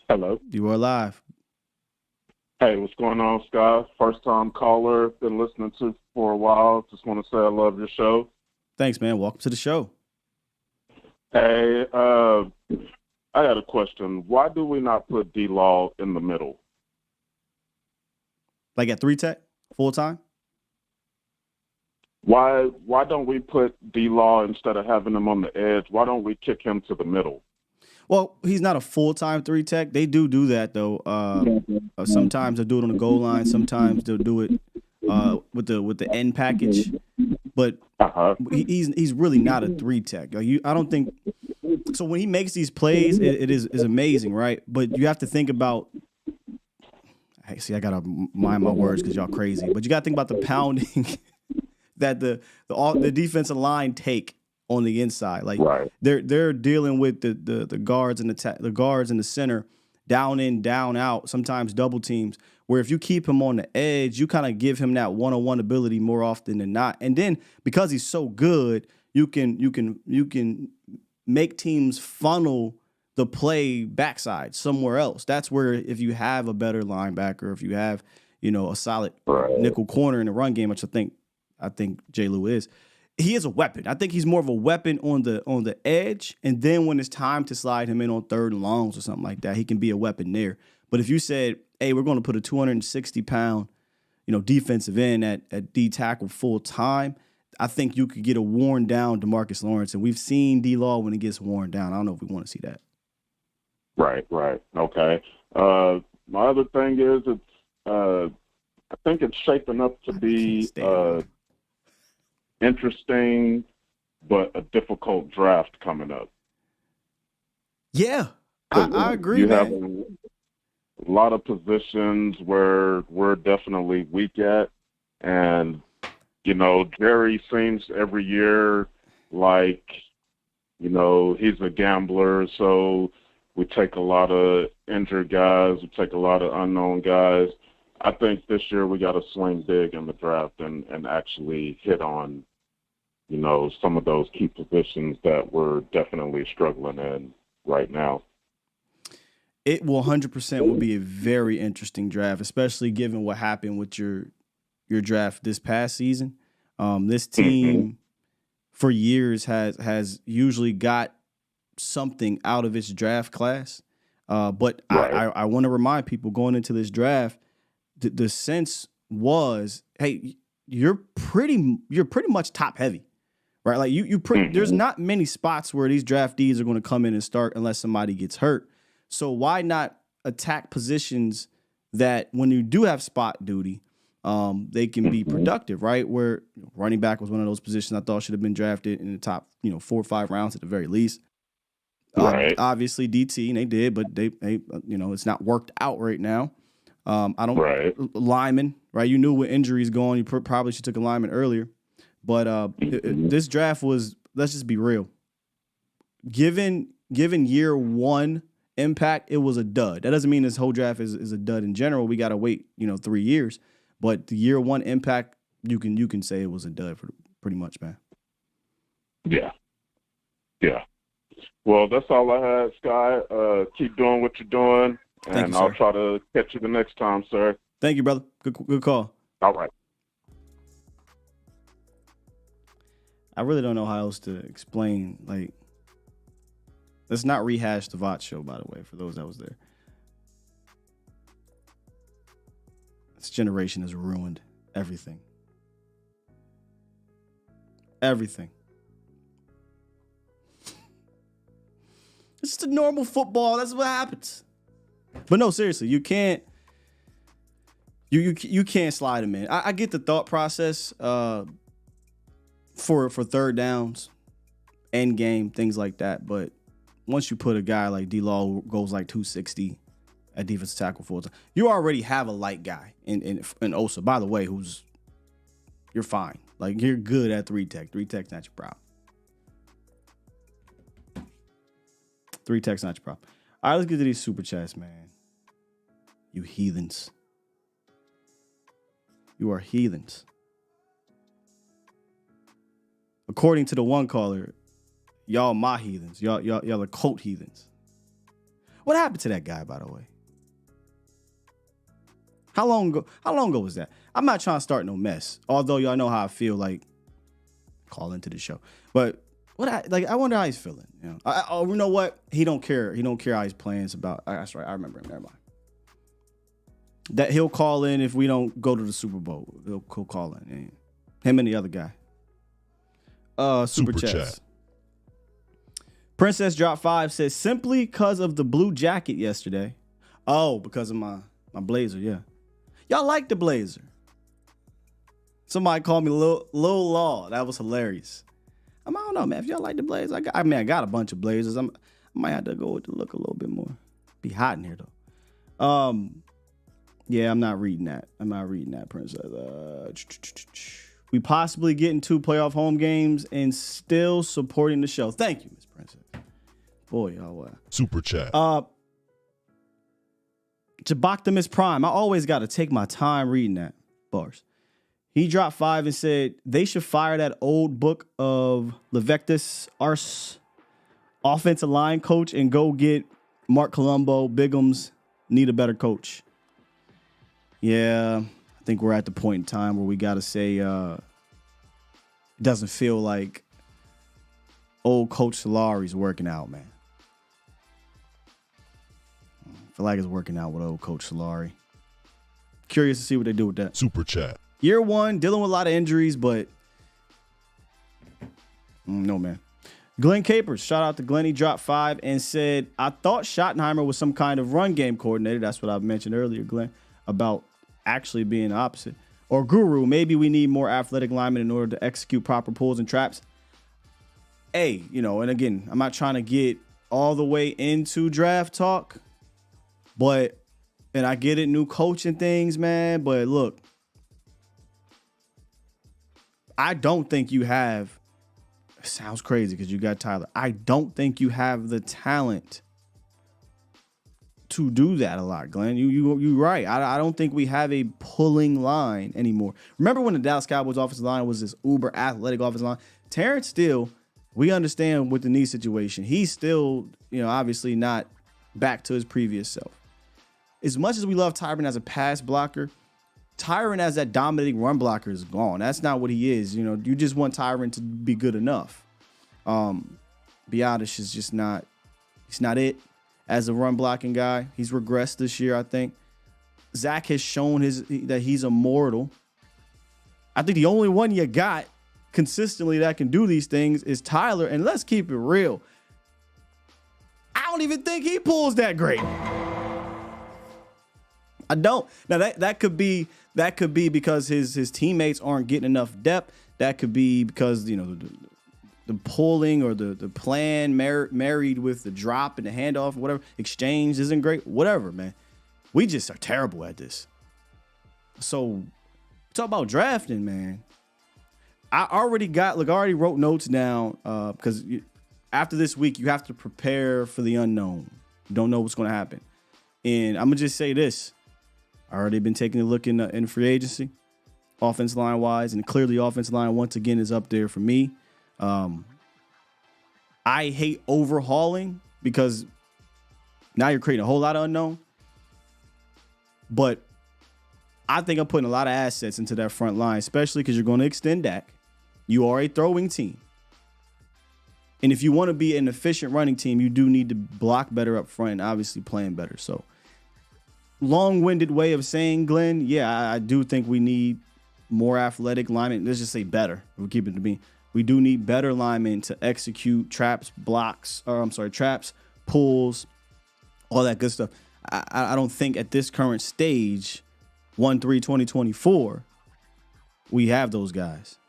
Hello. You are live. Hey, what's going on, Sky? First time caller. Been listening to for a while. Just want to say I love your show. Thanks, man. Welcome to the show. Hey, I got a question. Why do we not put D-Law in the middle? Like at 3 tech, full time? Why don't we put D-Law instead of having him on the edge? Why don't we kick him to the middle? Well, he's not a full-time 3 tech. They do that, though. Sometimes they'll do it on the goal line. Sometimes they'll do it with the end package. But he's really not a 3 tech. I don't think so. When he makes these plays, it is amazing, right? But you have to think about. I gotta mind my words because y'all crazy. But you gotta think about the pounding that the defensive line take on the inside. Like Right. they're dealing with the guards and the guards in the center, down in, down out, sometimes double teams. Where if you keep him on the edge, you kind of give him that one-on-one ability more often than not. And then because he's so good, you can make teams funnel the play backside somewhere else. That's where if you have a better linebacker, if you have, a solid nickel corner in the run game, which I think J. Lou is, he is a weapon. I think he's more of a weapon on the edge. And then when it's time to slide him in on third and longs or something like that, he can be a weapon there. But if you said, hey, we're going to put a 260-pound, defensive end at D tackle full time, I think you could get a worn down DeMarcus Lawrence. And we've seen D-Law when he gets worn down. I don't know if we want to see that. Right. Okay. My other thing is I think it's shaping up to be interesting, but a difficult draft coming up. Yeah, I agree, you man. have a lot of positions where we're definitely weak at, and Jerry seems every year like he's a gambler, so we take a lot of injured guys, we take a lot of unknown guys. I think this year we got to swing big in the draft and actually hit on some of those key positions that we're definitely struggling in right now. It will 100% will be a very interesting draft, especially given what happened with your draft this past season. This team for years has usually got something out of its draft class. But I want to remind people going into this draft, the sense was, hey, you're pretty much top heavy, right? Like there's not many spots where these draftees are going to come in and start unless somebody gets hurt. So why not attack positions that when you do have spot duty, they can be productive, right? Where running back was one of those positions I thought should have been drafted in the top, 4 or 5 rounds at the very least. Obviously DT, and they did, but they it's not worked out right now. Lineman, right? You knew with injuries going, you probably should have took a lineman earlier. But this draft was, let's just be real. Given year one impact, it was a dud. That doesn't mean this whole draft is a dud in general. We got to wait, 3 years. But the year one impact, you can say it was a dud for pretty much, man. Yeah. Well, that's all I had, Sky. Keep doing what you're doing, and I'll try to catch you the next time, sir. Thank you, brother. Good call. All right. I really don't know how else to explain. Like, let's not rehash the VOT show, by the way, for those that was there. This generation has ruined everything. Everything. It's just a normal football. That's what happens. But no, seriously, you can't. You can't slide him in. I get the thought process for third downs, end game, things like that. But once you put a guy like D-Law who goes like 260 at defensive tackle full time, you already have a light guy in Osa. By the way, you're fine. Like, you're good at 3-tech. 3-tech's not your problem. 3-tech's not your problem. All right, let's get to these super chats, man. You heathens. You are heathens. According to the one caller, y'all my heathens. Y'all are cult heathens. What happened to that guy, by the way? How long ago was that? I'm not trying to start no mess. Although y'all know how I feel, like, call into the show. But I wonder how he's feeling. You know what? He don't care. He don't care how he's playing. It's about. That's right. I remember him. Never mind. That he'll call in if we don't go to the Super Bowl. He'll call in. Him and the other guy. Super chat. Princess Drop 5 says, simply because of the blue jacket yesterday. Oh, because of my blazer, yeah. Y'all like the blazer. Somebody called me Lil Law. That was hilarious. I don't know, man. If y'all like the blazer, I got a bunch of blazers. I might have to go with the look a little bit more. Be hot in here, though. Yeah, I'm not reading that. Princess. we possibly getting 2 playoff home games and still supporting the show. Thank you, Miss Princess. Boy, y'all. Super chat. Jaboctimus Prime. I always got to take my time reading that. Bars. He dropped 5 and said they should fire that old book of Levectus Ars offensive line coach and go get Mark Colombo. Bigums need a better coach. Yeah, I think we're at the point in time where we got to say it doesn't feel like old Coach Solari's working out, man. I feel like it's working out with old Coach Solari. Curious to see what they do with that. Super chat. Year 1, dealing with a lot of injuries, but no, man. Glenn Capers, shout out to Glenn. He dropped 5 and said, I thought Schottenheimer was some kind of run game coordinator. That's what I mentioned earlier, Glenn, about actually being the opposite. Or guru, maybe we need more athletic linemen in order to execute proper pulls and traps. Hey, and again, I'm not trying to get all the way into draft talk, but, and I get it, new coaching things, man, but look, I don't think you have, it sounds crazy because you got Tyler. I don't think you have the talent to do that a lot, Glenn. You're right. I don't think we have a pulling line anymore. Remember when the Dallas Cowboys offensive line was this uber athletic offensive line? Terrence Steele, we understand with the knee situation. He's still, obviously not back to his previous self. As much as we love Tyron as a pass blocker, Tyron as that dominating run blocker is gone. That's not what he is. You just want Tyron to be good enough. Biotish is just not, he's not it as a run blocking guy. He's regressed this year, I think. Zach has shown that he's immortal. I think the only one you got consistently that can do these things is Tyler. And let's keep it real. I don't even think he pulls that great. I don't. Now that could be because his teammates aren't getting enough depth. That could be because the pulling or the plan married with the drop and the handoff, whatever, exchange isn't great. Whatever, man. We just are terrible at this. So talk about drafting, man. I already wrote notes down because after this week you have to prepare for the unknown. You don't know what's going to happen, and I'm gonna just say this. I already been taking a look in free agency, offensive line wise, and clearly offensive line once again is up there for me. I hate overhauling because now you're creating a whole lot of unknown. But I think I'm putting a lot of assets into that front line, especially because you're going to extend Dak. You are a throwing team. And if you want to be an efficient running team, you do need to block better up front and obviously playing better. So long-winded way of saying, Glenn, yeah, I do think we need more athletic linemen. Let's just say better. We'll keep it to me. We do need better linemen to execute traps, traps, pulls, all that good stuff. I don't think at this current stage, 1/3/2024, we have those guys.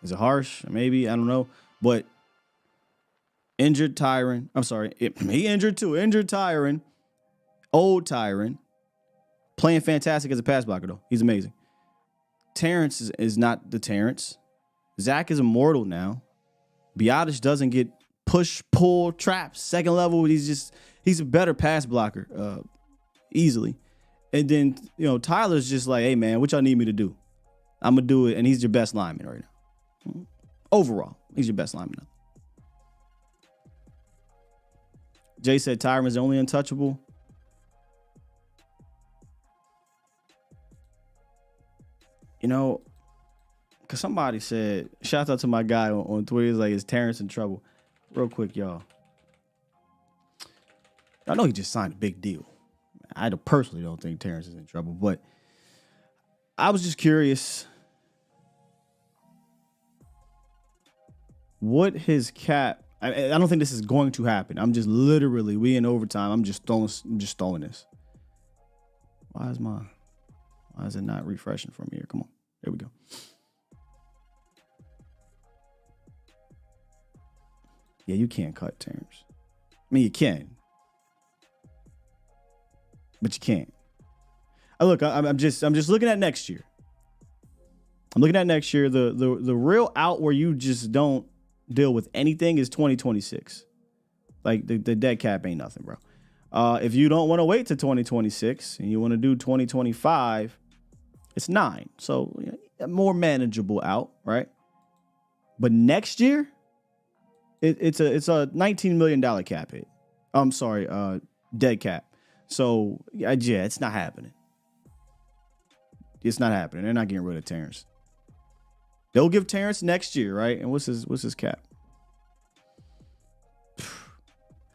Is it harsh? Maybe. I don't know. But injured Tyron. I'm sorry. He injured too. Injured Tyron. Old Tyron. Playing fantastic as a pass blocker, though. He's amazing. Terrence is not the Terrence. Zach is immortal now. Biotish doesn't get push, pull, traps, second level. He's a better pass blocker, easily. And then, Tyler's just like, hey, man, what y'all need me to do? I'm going to do it. And he's your best lineman right now. Overall, he's your best lineman now. Jay said Tyron is the only untouchable. Because somebody said, shout out to my guy on Twitter, he's like, is Terrence in trouble? Real quick, y'all. I know he just signed a big deal. I personally don't think Terrence is in trouble, but I was just curious what his cap. I don't think this is going to happen. I'm just literally, we in overtime. I'm just throwing this. Why is it not refreshing from here? Come on. There we go. Yeah, you can't cut Terrence. I mean, you can. But you can't. Look, I'm just looking at next year. I'm looking at next year. The real out where you just don't deal with anything is 2026. Like the dead cap ain't nothing, bro. If you don't want to wait to 2026 and you want to do 2025, it's 9. So more manageable out, right? But next year, it's a $19 million cap hit. I'm sorry, dead cap. So yeah, it's not happening. It's not happening. They're not getting rid of Terrence. They'll give Terrence next year, right? And what's his cap?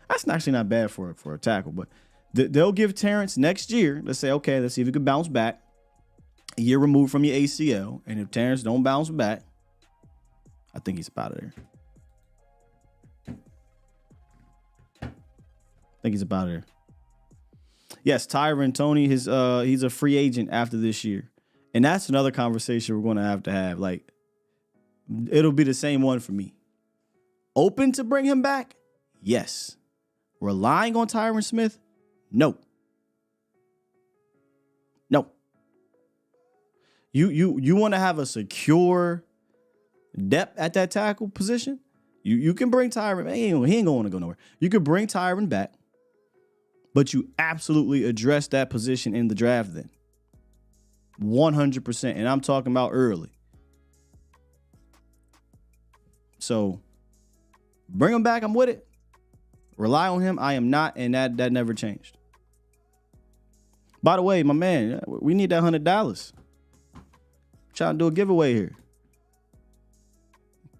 That's actually not bad for a tackle, but they'll give Terrence next year. Let's say, okay, let's see if he can bounce back. A year removed from your ACL, and if Terrence don't bounce back, I think he's out of there. I think he's about there. Yes, Tyron Toney, he's a free agent after this year. And that's another conversation we're going to have. Like, it'll be the same one for me. Open to bring him back? Yes. Relying on Tyron Smith? No. No. You want to have a secure depth at that tackle position? You can bring Tyron. He ain't going to go nowhere. You could bring Tyron back, but you absolutely address that position in the draft then. 100%. And I'm talking about early. So bring him back. I'm with it. Rely on him. I am not. And that never changed. By the way, my man, we need that $100. Trying to do a giveaway here.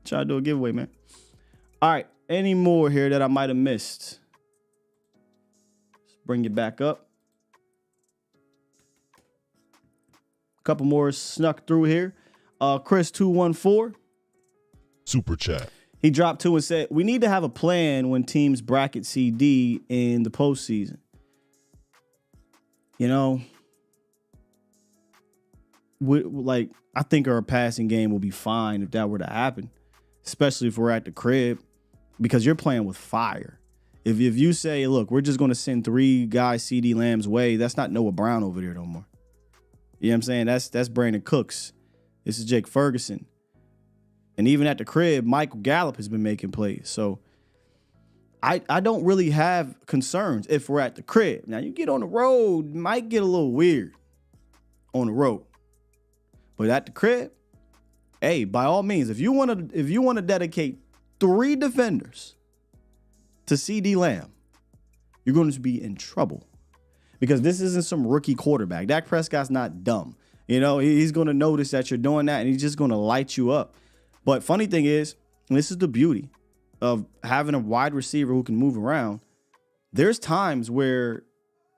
Trying to do a giveaway, man. All right. Any more here that I might have missed? Let's bring it back up. A couple more snuck through here. Chris214. Super chat. He dropped 2 and said, we need to have a plan when teams bracket CD in the postseason. You know, I think our passing game will be fine if that were to happen, especially if we're at the crib, because you're playing with fire. If you say, look, we're just going to send 3 guys CD Lamb's way, that's not Noah Brown over there no more. You know what I'm saying? That's Brandon Cooks. This is Jake Ferguson. And even at the crib, Michael Gallup has been making plays. So I don't really have concerns if we're at the crib. Now, you get on the road, might get a little weird on the road. But at the crib, hey, by all means, if you want to dedicate 3 defenders to CD Lamb, you're going to be in trouble. Because this isn't some rookie quarterback. Dak Prescott's not dumb. You know, he's going to notice that you're doing that, and he's just going to light you up. But funny thing is, and this is the beauty of having a wide receiver who can move around, there's times where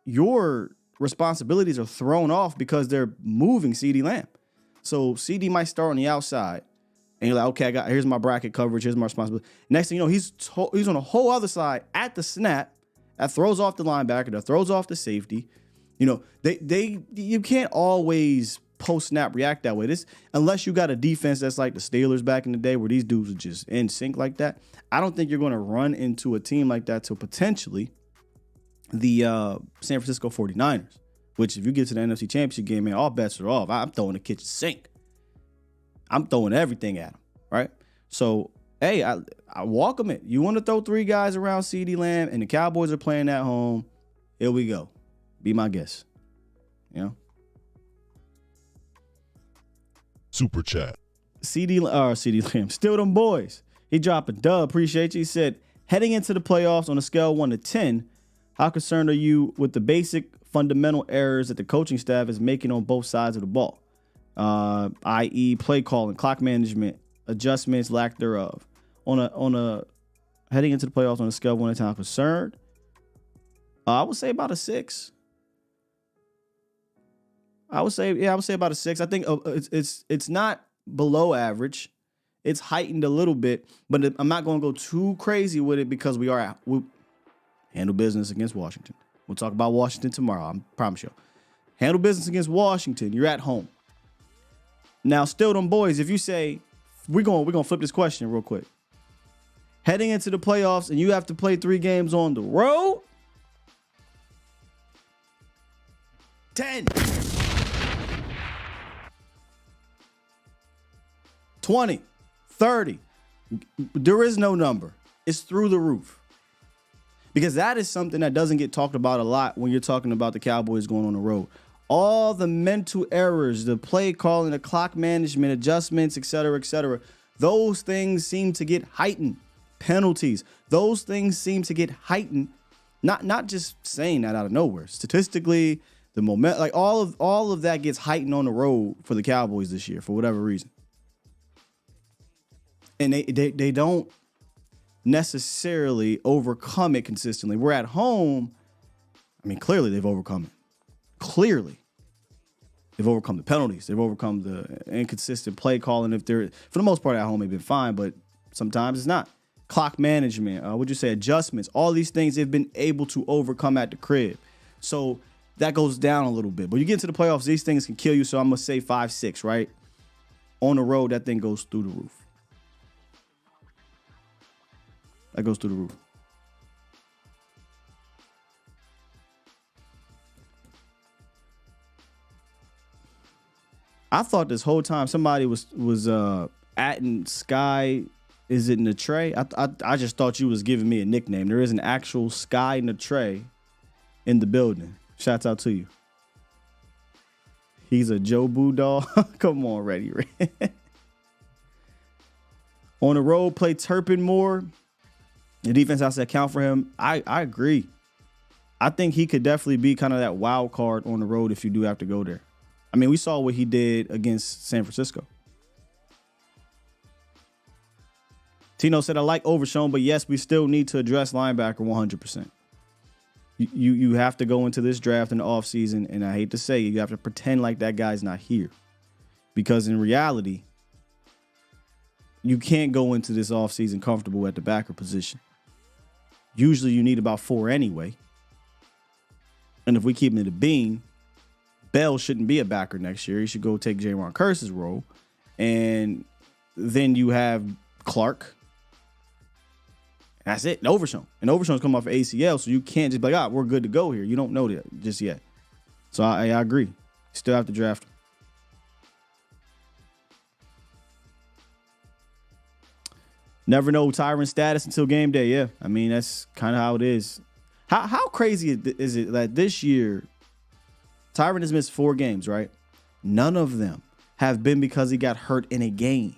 your responsibilities are thrown off because they're moving CD Lamb. So CD might start on the outside, and you're like, okay, here's my bracket coverage, here's my responsibility. Next thing you know, he's on a whole other side at the snap. That throws off the linebacker, that throws off the safety. You know, you can't always post-snap react that way. This, unless you got a defense that's like the Steelers back in the day where these dudes are just in sync like that. I don't think you're going to run into a team like that till potentially the San Francisco 49ers, which if you get to the NFC Championship game, man, all bets are off. I'm throwing the kitchen sink. I'm throwing everything at them, right? So, hey, I welcome it. You want to throw 3 guys around CD Lamb and the Cowboys are playing at home, here we go. Be my guest. You know? Super chat. CD Lamb, still them boys. He dropped a dub. Appreciate you. He said, heading into the playoffs on a scale of 1 to 10, how concerned are you with the basic fundamental errors that the coaching staff is making on both sides of the ball? I.e. play calling, clock management, adjustments, lack thereof. On a heading into the playoffs on a scale of 1 to 10, how concerned? I would say about a 6. I would say about a 6. I think it's not below average. It's heightened a little bit, but I'm not going to go too crazy with it because we handle business against Washington. We'll talk about Washington tomorrow. I promise you. Handle business against Washington. You're at home. Now, still them boys, if you say, we're going to flip this question real quick. Heading into the playoffs and you have to play 3 games on the road? 10. 20, 30. There is no number. It's through the roof. Because that is something that doesn't get talked about a lot when you're talking about the Cowboys going on the road. All the mental errors, the play calling, the clock management, adjustments, et cetera, those things seem to get heightened. Penalties, those things seem to get heightened. Not just saying that out of nowhere. Statistically, the moment, like all of that gets heightened on the road for the Cowboys this year for whatever reason. And they don't necessarily overcome it consistently. We're at home. I mean, clearly they've overcome it. Clearly. They've overcome the penalties. They've overcome the inconsistent play calling. If they're, for the most part, at home, they've been fine, but sometimes it's not. Clock management, would you say adjustments, all these things they've been able to overcome at the crib. So that goes down a little bit. But you get into the playoffs, these things can kill you. So I'm going to say 5-6, right? On the road, that thing goes through the roof. That goes through the roof. I thought this whole time somebody was atting Sky. Is it Natre? I just thought you was giving me a nickname. There is an actual Sky Natre in the building. Shouts out to you. He's a Joe Boo dog. Come on, Ready. On the road, play Turpin more. The defense has to account for him. I agree. I think he could definitely be kind of that wild card on the road if you do have to go there. I mean, we saw what he did against San Francisco. Tino said, I like Overshown, but yes, we still need to address linebacker 100%. You have to go into this draft in the offseason, and I hate to say it, you have to pretend like that guy's not here. Because in reality, you can't go into this offseason comfortable at the backer position. Usually you need about 4 anyway. And if we keep him in the bean, Bell shouldn't be a backer next year. He should go take Jaron Kearse's role. And then you have Clark. That's it. And Overshown. And Overshown's come off of ACL, so you can't just be like, we're good to go here. You don't know that just yet. So I agree. You still have to draft him. Never know Tyron's status until game day. Yeah, I mean, that's kind of how it is. How crazy is it that this year Tyron has missed 4 games, right? None of them have been because he got hurt in a game.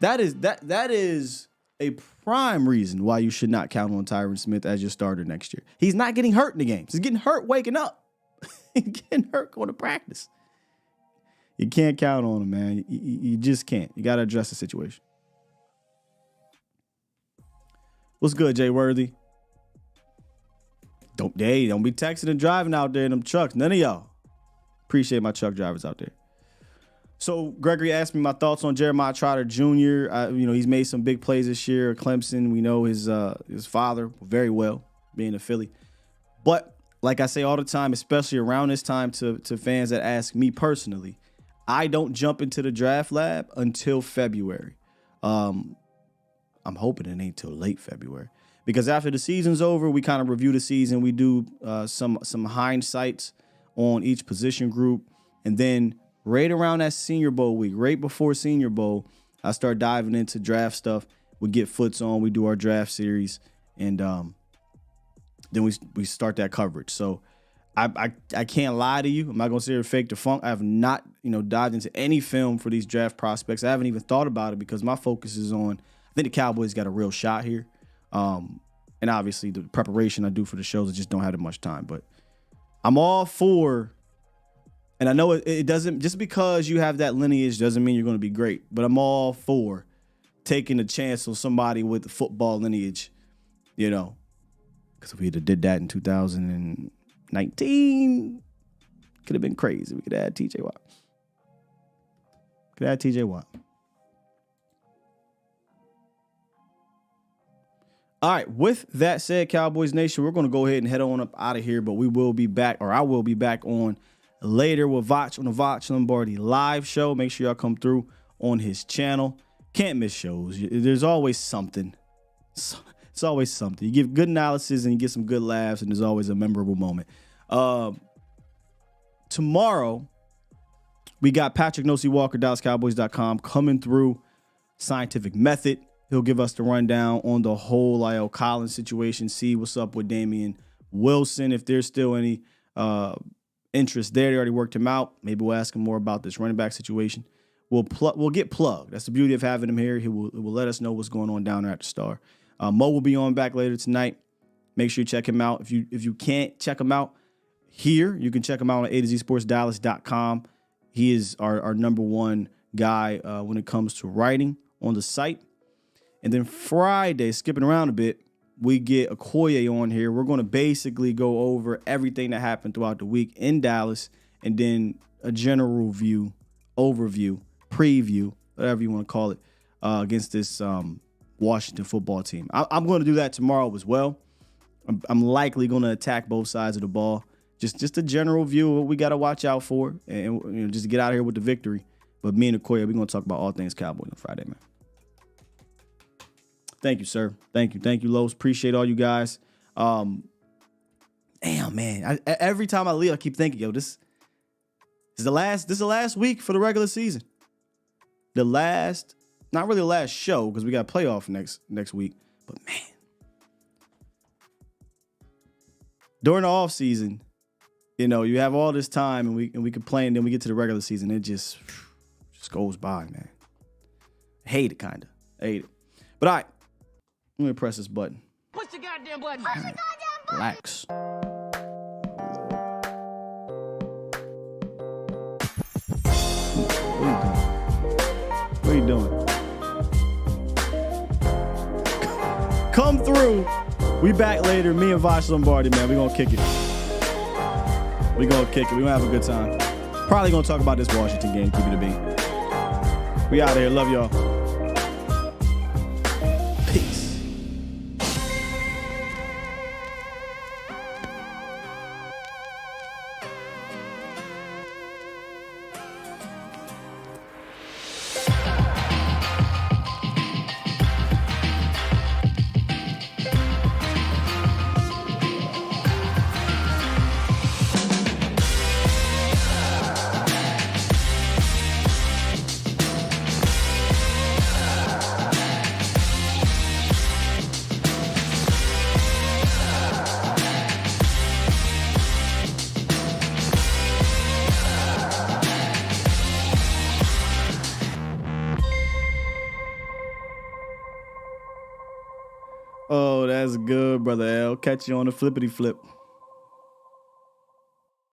That is a prime reason why you should not count on Tyron Smith as your starter next year. He's not getting hurt in the games. He's getting hurt waking up. He's getting hurt going to practice. You can't count on him, man. You just can't. You got to address the situation. What's good, Jay Worthy? Don't be texting and driving out there in them trucks. None of y'all. Appreciate my truck drivers out there. So Gregory asked me my thoughts on Jeremiah Trotter Jr. He's made some big plays this year at Clemson. We know his father very well, being a Philly. But like I say all the time, especially around this time to fans that ask me personally, I don't jump into the draft lab until February. I'm hoping it ain't till late February. Because after the season's over, we kind of review the season. We do some hindsights on each position group. And then right around that Senior Bowl week, right before Senior Bowl, I start diving into draft stuff. We get foots on. We do our draft series. And then we start that coverage. So I can't lie to you. I'm not going to sit here and fake the funk. I have not, dived into any film for these draft prospects. I haven't even thought about it because my focus is on, I think the Cowboys got a real shot here. And obviously the preparation I do for the shows, I just don't have that much time. But I'm all for, and I know it doesn't, just because you have that lineage doesn't mean you're going to be great. But I'm all for taking a chance on somebody with the football lineage, because if we had did that in 2019, could have been crazy. We could add TJ Watt. All right, with that said, Cowboys Nation, we're going to go ahead and head on up out of here, but we will be back, or I will be back on later with Vach on the Vach Lombardi live show. Make sure y'all come through on his channel. Can't miss shows. There's always something. It's always something. You give good analysis and you get some good laughs, and there's always a memorable moment. Tomorrow, We got Patrick Nosey Walker, DallasCowboys.com, coming through. Scientific method. He'll give us the rundown on the whole Lyle Collins situation, see what's up with Damian Wilson, if there's still any interest there. They already worked him out. Maybe we'll ask him more about this running back situation. We'll get plugged. That's the beauty of having him here. He will let us know what's going on down there at the Star. Mo will be on back later tonight. Make sure you check him out. If you can't check him out here, you can check him out on A2ZSportsDallas.com. He is our number one guy when it comes to writing on the site. And then Friday, skipping around a bit, we get Okoye on here. We're going to basically go over everything that happened throughout the week in Dallas, and then a general view, overview, preview, whatever you want to call it, against this Washington football team. I'm going to do that tomorrow as well. I'm likely going to attack both sides of the ball. Just a general view of what we got to watch out for, and just get out of here with the victory. But me and Okoye, we're going to talk about all things Cowboys on Friday, man. Thank you, sir. Thank you, Los. Appreciate all you guys. Damn, man. Every time I leave, I keep thinking, yo, this is the last week for the regular season. Not really the last show because we got a playoff next week. But man, during the off season, you have all this time and we complain, then we get to the regular season, it just goes by, man. Hate it, kinda. Hate it. But all right. I'm going to press this button. Push the goddamn button. Push the goddamn button. Relax. What are you doing? Come through. We back later. Me and Vosh Lombardi, man. We going to kick it. We going to have a good time. Probably going to talk about this Washington game. Keep it a beat. We out of here. Love y'all. Peace. Oh, that's good, Brother L. Catch you on the flippity flip.